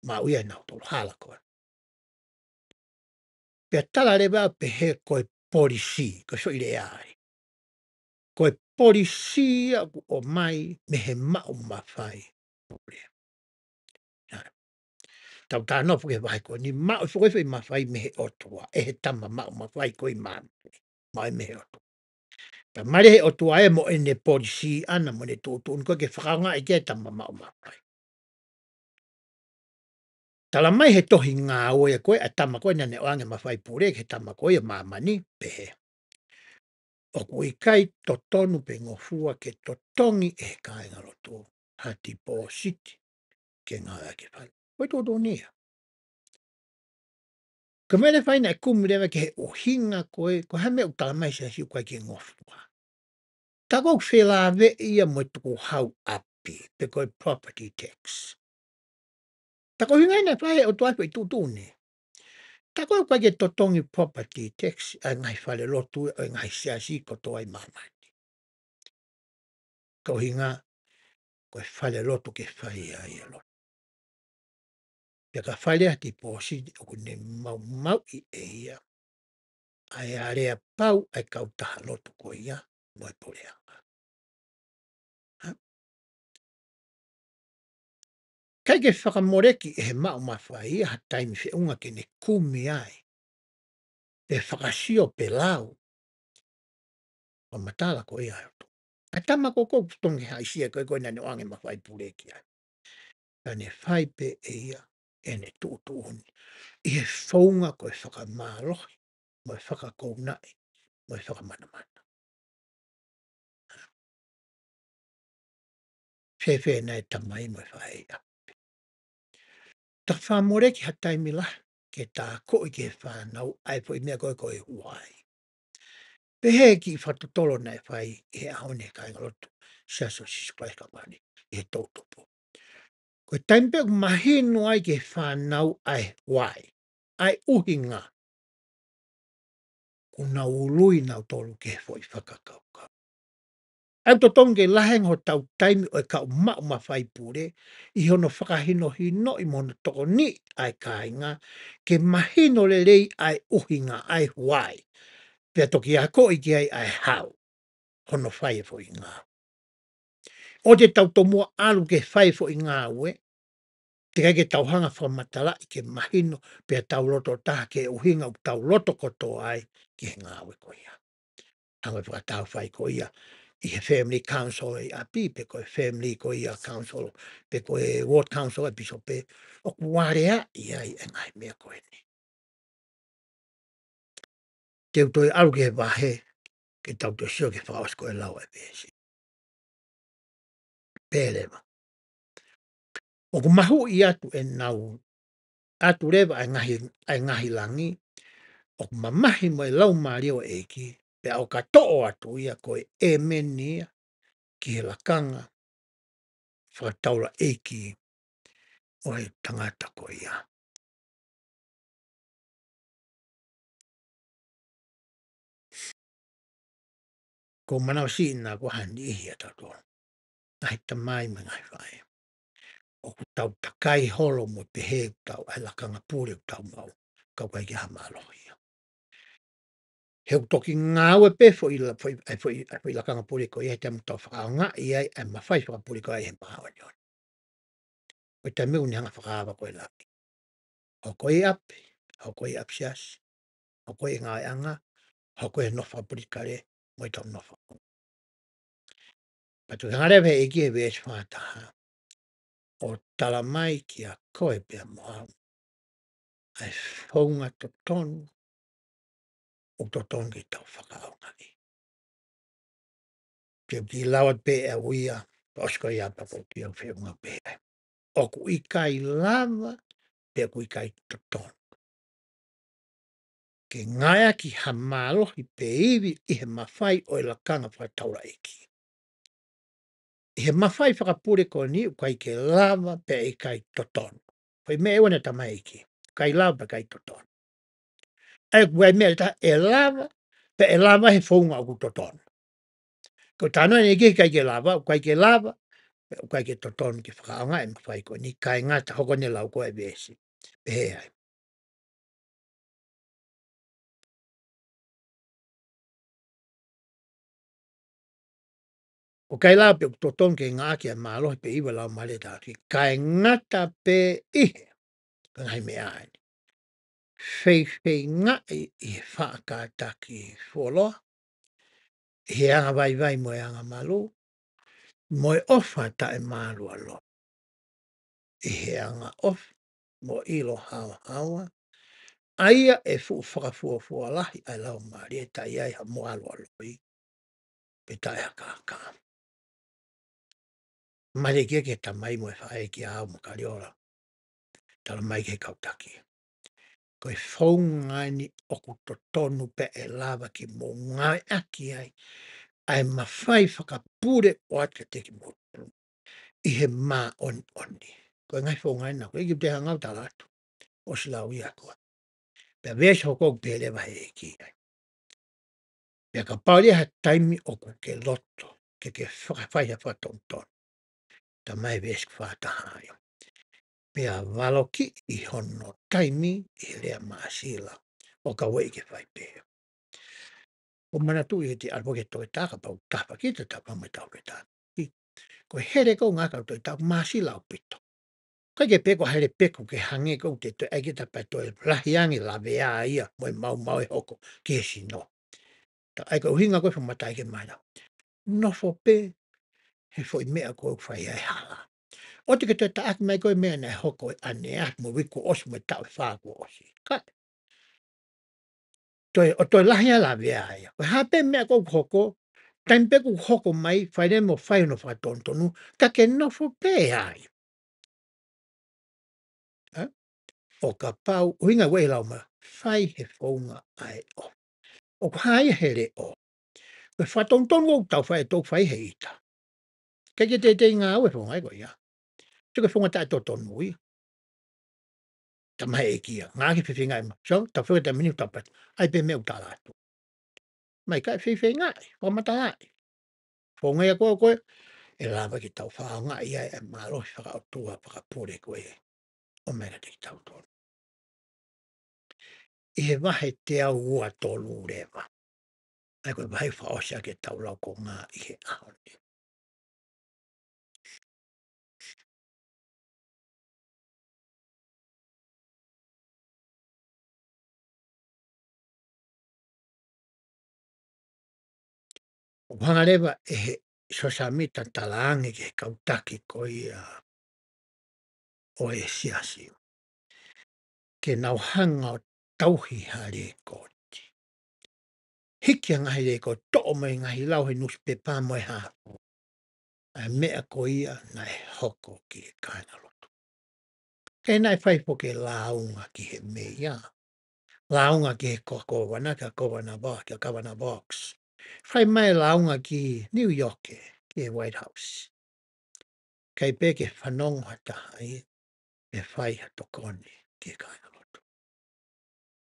Ma uia e nau tolu hala koe. Pea tala lewa pe he koe polisi, ko so i le ai. Koe polisi o mai me he mao mawhai. Tau tā nofu ke vai ko ni mao fo e mawhai me he otua, e he tama mao mawhai ko i mami. Mai me he otua. Ta mare he otua e mo ene polisi ana mo ne tūtu, unko ke whakaunga i ke tama mao mawhai. Tala mai he tohi ngā oe koe, a tama koe nane o ange mawhai pure, ke tama koe a mamani, pehe. O kui kai to tonu pe ngofua ke to tongi e kai ngaloto, hati po siti, ke ngā ake whai. Koe tō tō nia. Ka mele whai na e kumu rewa ke he o hinga koe, ko hame u tala mai se hiu koe ke ngofua. Tako whela ve ia mo tuku hau api, pe koe property tax. Tako hinga ina whai o tuapo i tūtūne. Tako koe ke totongi property tax, a ngai whale lotu, o ngai siasi ko toai mamai. Kau hinga, koe whale lotu ke whai ai a lotu. Pea ka whale ati pōsi, o kune mau mau i e ia. Ai a rea pau, ai kau taha lotu ko ia, moi poreanga. Kai ke whakamoreki e he mau mawhai, ha taimi whi unga ke ne kumi ai. Pe whakasio pe lau, o matala ko ia ato. A tama ko kou tongi haisia koe koe nane oange mawhai pureki ai. Ane whai pe e ia, ene tūtu honi. I he whaunga koe whakamālohi, moi whakakounai, moi whakamanamana. Whewhe nei tamai moi whai ia. Ta whamoreki ha taimi la, ke tā koi ke whanau, ai po i mea koe koe huai. Pe he ki whatotolo nei whai, he ahone kai ngalotu, siaso siskwai ka wani, i he tautopo. Koe taimpe mahinu ai ke whanau ai huai, ai uhinga, kuna ului nau tolu ke foi whakakaukau. Au to tonge laheng ho tau taimi o e kau mau mawhai pure, i hono whakahino hino i mono toko ni ai kāinga, ke mahino le rei ai uhinga ai huai. Pea toki a ko i ki ai hau, hono whai e fo i ngā. O te tau tomua alu ke whai fo i ngā ue, te kai ke tau hanga whamatala i ke mahino, pea tau loto taha ke uhinga u tau loto koto ai ki he ngā ue ko ia. Hanga whakatau whai ko ia, i he family council i api, pe koe family ko ia council, pe koe ward council e piso pe, o kuarea i ai e ngai mea koe ni. Te utoi alu ke he wahe, ke tau te sio ke whaos koe lau e pēsi. Pēlewa. O ku mahu i atu e nau, atu rewa ai ngahi langi, o ku mamahi mo e lau mario e ki, pe au katoa atu ia koe e menia, ki he lakanga, whakataura eiki o he tangata ko ia. Ko manao si ina ko hani ihi a tato. Ngai tamai me ngai whae. O ku tau takai holo mo pehe tau ai lakanga pūre tau mau. Kau kai ki hamalohi. He toki ngāwe pe fo i lakanga pūre ko ia te amutau whakaonga i ai ai mawhai whakapūre ko ai he mahawa ni on. Ko te miu ni hanga whakaava ko i laki. Ho ko i api, ho ko i apsias, ho ko i ngai anga, ho ko i nofa purikare, mo i tau nofa. Patu hangarewe e ki e wees whātaha. O tala mai ki a koe pia moa. Ai whaunga to tonu, o to tonu ki tau whakaonga ni. Pia ki lawat pe e uia, osko i apa po pia whiunga pe e. O ku i kai lava, pia ku i kai to tonu. Ke ngaia ki hamalohi pe iwi i he mawhai o i lakanga whataura eki. I he mawhai whakapure ko ni u kai ke lava pe i kai to tonu. Whai me ewana tamai eki. Kai lava pe kai to tonu. Ai wai mea ta e lava, pe e lava he whaunga o ku to tonu. Ko tāna e ki kai ke lava, kai ke lava, kai ke to tonu ki whakaonga e mawhai ko ni kai ngata hoko ne lau ko e besi. Pe he ai. O kai la pe to ton ke ngā kia mālo pe iwa lau male tā ki. Kai ngata pe ihe. Ka ngai me ai. Fei ngā i whaakataki wholoa. He anga vai mo e anga malo. Mo e ofa ta e malo alo. I he anga off. Mo ilo hawa hawa. Aia e fu whakafua lahi ai lau maari e tai ai ha mo alo alo i. Pe tai haka haka. Mare kia ke ta mai mo e whae ki a au mo kariola. Tala mai ke kautaki. Ko e whaunga ni oku to tonu pe e lava ki mo ngai aki ai. Ai mawhai whakapure o ate te ki mo. I he mā oni. Ko e ngai whaunga ina. Ko e ki te hangau tala atu. O sila ui ako. Pea vesi hoko pe lewa he e ki ai. Pea ka pauria ha taimi oku ke loto. Ke whakawhai ha whatonton. Ta mai vesi whataha ai. Pea waloki i hono taimi i rea maasila. O ka wei ke whai pēo. O mana tu i te arpo ke toi taka pau tapa ki te tapa mai tau ke tāna. Ko here kou ngā kau toi tau maasila o pito. Kai ke peko here peko ke hange kou te toi ake tapa toi rahiangi la vea ia moi mau e hoko ke si no. Ta ai ka uhinga koe whamatai ke mai nau. Nofo pe he foi mea kou whai ai hala. O te ke toi ta aki mai koe mea nei hoko e ane at mo wiku osi mo tau e whāko osi. Kai. O toi lahia la vea ia. Ko hape mea kou hoko, taimpe kou hoko mai, whaere mo whai no whatontonu, ka ke nofo pe ai. O ka pau, uinga wei lau ma, whai he whaunga ai o. O ka hai here o. Ko whatontonu o tau whai tau whai he ita. Ka ke te ngā ue whaunga ai ko ia. Tuka whaunga tai totonu i. Ta mai e kia. Ngā ki whiwhinga ima. So, ta whaunga ta mini tapat. Ai pe mea utala atu. Mai kai whiwhinga ai. Whamata ai. Whaunga ia koe. E lava ki tau whaonga i ai e mālohi whakautua whakapore koe. O mera te ki tau tonu. I he wahe te au ua tolu rewa. Ai koe wahe whaosia ke tau lau ko ngā i he ahoni. O hanga rewa e he sosamita talaangi ke kautaki ko ia o e siasi. Ke nau hanga o tauhi hare koti. Hiki ngahi re ko to'o mai ngahi lau he nusi pe pā moe hapo. Ai mea ko ia na e hoko ki e kaina lotu. Ke nai whai po ke launga ki he mea. Launga ki he kokowana ka kawana box. Whai mai launga ki New York ki he White House. Kei pe ke whanongo hata ai e whai hato koni ki e kaina lotu.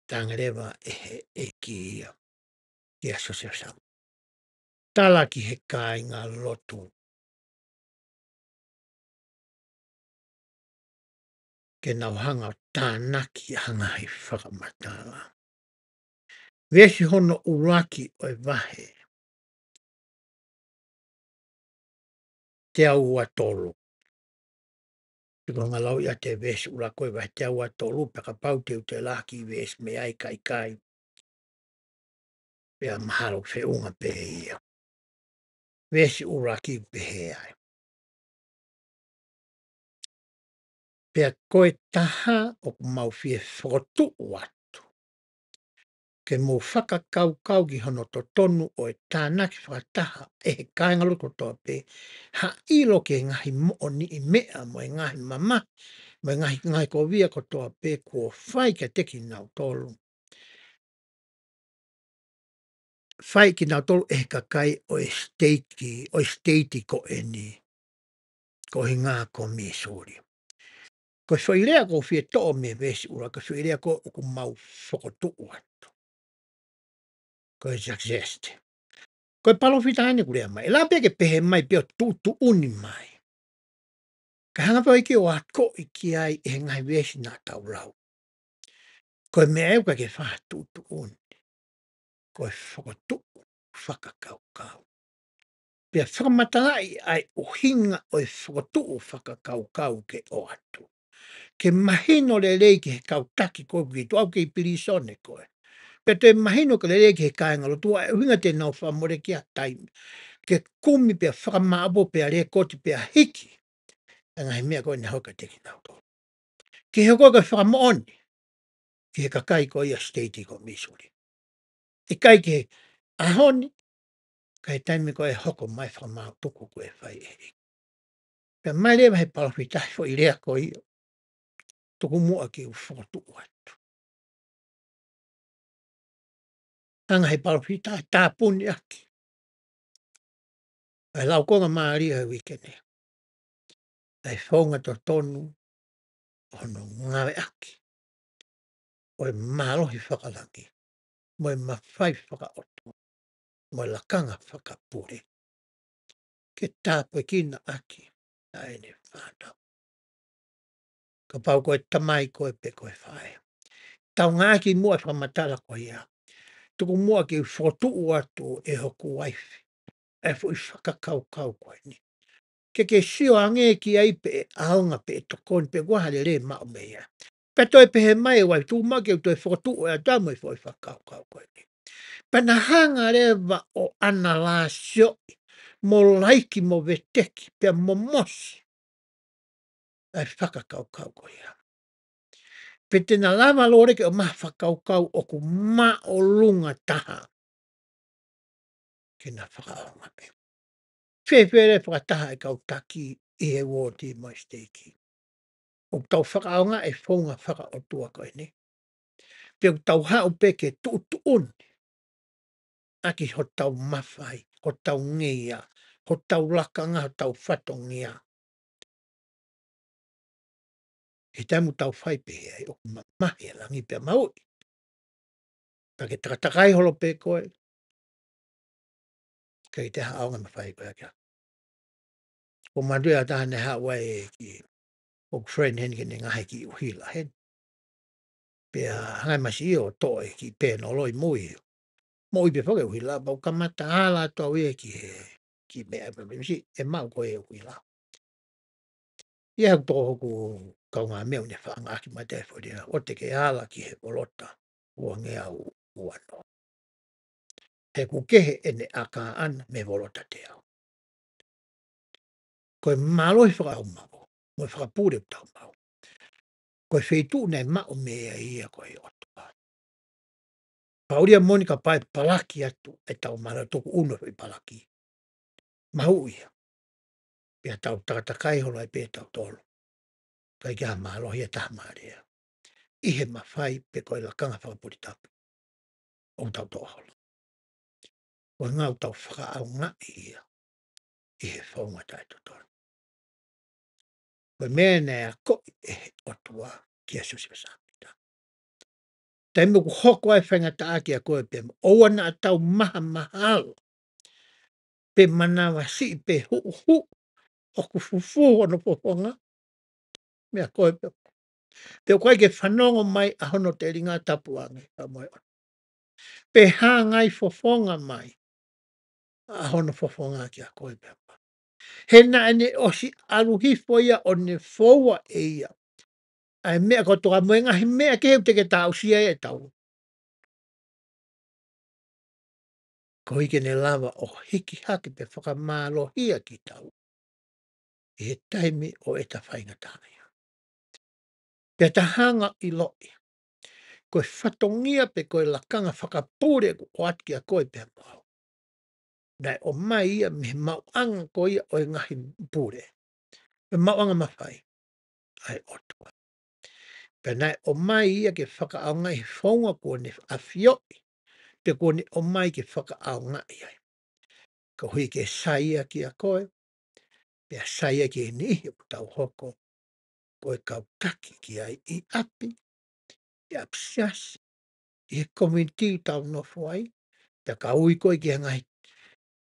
Tangarewa e he e ki ia ki asosiasam. Tala ki he kainga lotu. Ke nau hanga tānaki hanga i whakamatala. Vesi hono uraki o e wahe. Te au ua tolu. Tiko ngā lau ia te vesi urako e wahe te au ua tolu. Peka pau te u te laki vesi me ai kai. Pea mahalo whiunga pe ia. Vesi uraki pehe ai. Pea koe taha o mau fie whakotu watu. Ke mō whakakau ki hono to tonu o e tānaki whakataha e he kāinga loko toa pe. Ha ilo ke ngahi mo ni i mea mo e ngahi mama. Mo e ngahi ko via ko toa pe ko whai ka teki nau tolu. Whai ki nau tolu e kakai o e state ko e ni. Ko he ngā ko mi sori. Ko whairea ko fie toa me vesi ura. Ko whairea ko o ku mau whakotu watu. Ko e suggest. Ko e palofita ane kurea mai. E la peke pehe mai peo tu uni mai. Ka hanga pao iki o atko iki ai e ngai vesi nā tau lau. Ko e mea euka ke wha tu uni. Ko e whakotu whakakau. Pea whakamatala'i ai o hinga o e whakatu'u whakakaukau ke o atu. Ke mahino le lei ki he kautaki koe ki tu au ke i pirisone koe. Pe te mahino ke le lei ki he kāinga lo tua e winga te nau whamore ki a taimi. Ke kumi pea whakamābo pea rea koti pea hiki. E ngai mea koe ne hoka te ki nau tō. Ki he koe ka whakamooni. Ki he kakai koe ia state ko Missouri. I kai ki he ahoni. Kai taimi koe hoko mai whakamau tuku koe whai e. Pea mai lewa he palawhitahi fo i rea koe ia. Tuku mua ki u whakatu'u atu. Anga he palawhitahi tāpuni aki. Ai lau konga maaria he wikene. Ai whaunga to tonu ono ngawe aki. Oe mālohi whakalangi. Moe mawhai whakaotu. Moe lakanga whakapure. Ke tāpue kina aki. Ai ne whānau. Ka pau koe tamai koe pe koe whae. Tau ngāki mua whakamatala koe ia. Tuku mua ki whotu'u atu e hoku waifi. E fu i whakakaukau koe ni. Ke sio ange ki ai pe aonga pe tokoni pe wahale le mao mea. Pe toi pe he mai wai tu ma ke toi whakatu'u e atamu i whakakaukau koe ni. Pana hanga rewa o ana la sio mo laiki mo veteki pe mo mosi. Ai whakakaukau koe ia. Pe te na lava lore ke o maha whakaukau o ku ma o lunga taha. Ke na whakaonga pe. Whewhere whakataha e kau taki i he wōti mai steiki. O tau whakaonga e whaunga whaka o tua koe ni. Pe o tau hao pe ke tu'utu'un. Aki ho tau mawhai, ho tau ngia, ho tau lakanga, ho tau whatongia. He taimu tau whai pe hei o mahi e langi pe maui. Ka ke takatakai holo pe koe. Ka i te haonga mawhai koe kia. O mandui a taha ne hawai e ki o friend hen ke ne ngahe ki uhila hen. Pea hangai masi i o toe ki pe no loi mui. Moi pe whake uhila, bau kamata hala tau e ki mea e pamisi, e mau koe e uhila. Ia hau tō hoku kaunga mea une whaangaki mai te wharia, o te ke hala ki he polota, ua ngea uano. He kukehe ene aka ana me volota te au. Koe maloi whakau mau, moe whakapure tau mau. Koe whetu nei mao mea ia koe otua. Pauria monika pai palaki atu e tau mara toku uno i palaki. Mahu ia. Pia tau takatakai holo e pe tau tolo. Kai kia malohi e taha marea. Ihe mawhai pe koe lakanga whakapuri tapu. O tau toholo. O ngau tau whakaau ngā ia. Ihe whaunga tai totoro. Koe mea nei a ko e he otua kia susi wasamita. Tai muku hoko ai whangata aki a koe pe oana a tau maha mahalo. Pe manawa si pe hu hu. Oku fufu ono poponga. Mea koe pe. Te koe ke whanongo mai a hono te ringa tapuange. Pe hangai fofonga mai. A hono fofonga ki a koe pe. He na ene osi aluhifo ia o ne foua e ia. Ai mea ko toka moenga he mea ke heu teke tau sia e tau. Ko hike ne lava o hiki haki pe whakamalo hia ki tau. I he taimi o e ta whainga tāna ia. Pe ta hanga i loi. Koe whatongia pe koe lakanga whakapure ko atki a koe pe mau. Nai o mai ia me mauanga ko ia o e ngahi pure. Me mauanga mawhai. Ai otua. Pe nai o mai ia ke whakaaonga i whaunga ko ne awhioi. Pe ko ne o mai ke whakaaonga i ai. Ka hui ke saia ki a koe. Pe a saia ki e nihi o tau hoko. Koe kau taki ki ai i api. I apsiasi. I he komiti tau no fuai. Pe ka ui koe ki hangai.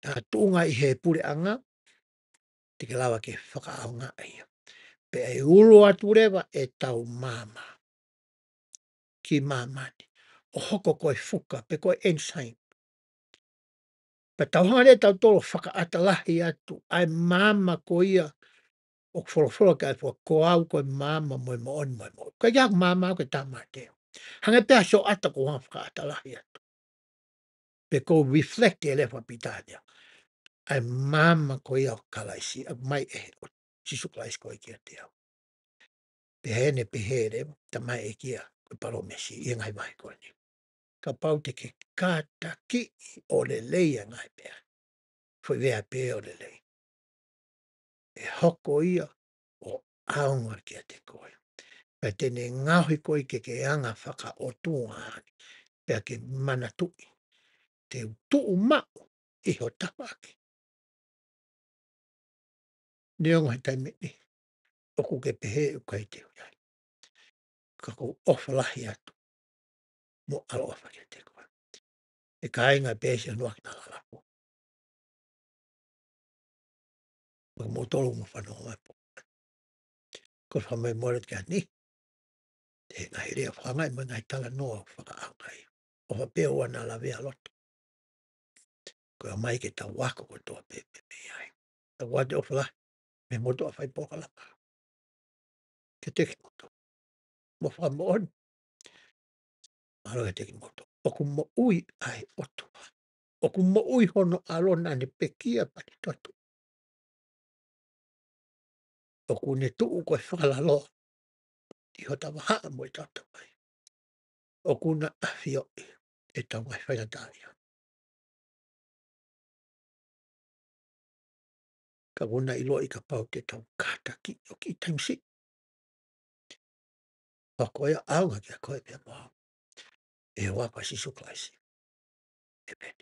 Ta tuunga i he pure anga. Te ke lawa ke whakaaonga ia. Pe e ulu atu rewa e tau mama. Ki mamani. O hoko koe fuka, pe koe ensign. Pe tauhaga lea tautolo whakaatalahi atu ai mama ko ia o wholowholo kai whakakoau koe mama moe mo on moe mo. Kai ia mama ke tamate. Hanga pēa so ata ko hanga whakaatalahi atu. Pe ko reflect e le whapitania. Ai mama ko ia o kalaisi a mai e o Jisu Christ ko i kia te au. Pe hene pe here ta mai e kia ko paromesi i ngai mai ko ni. Ka pau te ke kata ki o le leia ngai pēa. Foi vea pe o le lei. E hoko ia o aunga kia te koe. Pe tene ngahi koe ke anga whaka o tuanga pea ke mana tui. Te tuu mau i ho tapaki. Neonga he taime ni. Oku ke pehe u kai te uiai. Kako ofalahi atu. Mo alo ofa kia te koe. E ka inga pēsia nuak na lalapo. Mo tolu mo whanau mai po. Ko whamai moret kia ni. Te ngai rea whangai mo ngai tala noa whaka angai. O whapea wana la vea loto. Ko a mai ke tau wako ko toa pepe me ai. A wate ofalahi. Me moto a whai poka lapa. Ke teki moto. Mo whamo on. Alo ke teki moto. Oku mo ui ai otua. Oku mo ui hono alona ne pekia pati totu. Oku ne tuu koe whakalalo. I hota wahaa mo i tata mai. Oku na awhio e tau mai whainataria. Ka wuna ilo i ka pau te tau kātaki o ki taimsi. Wakoia aunga kia koe pia moa. E wapa Jisu Christ. Amen.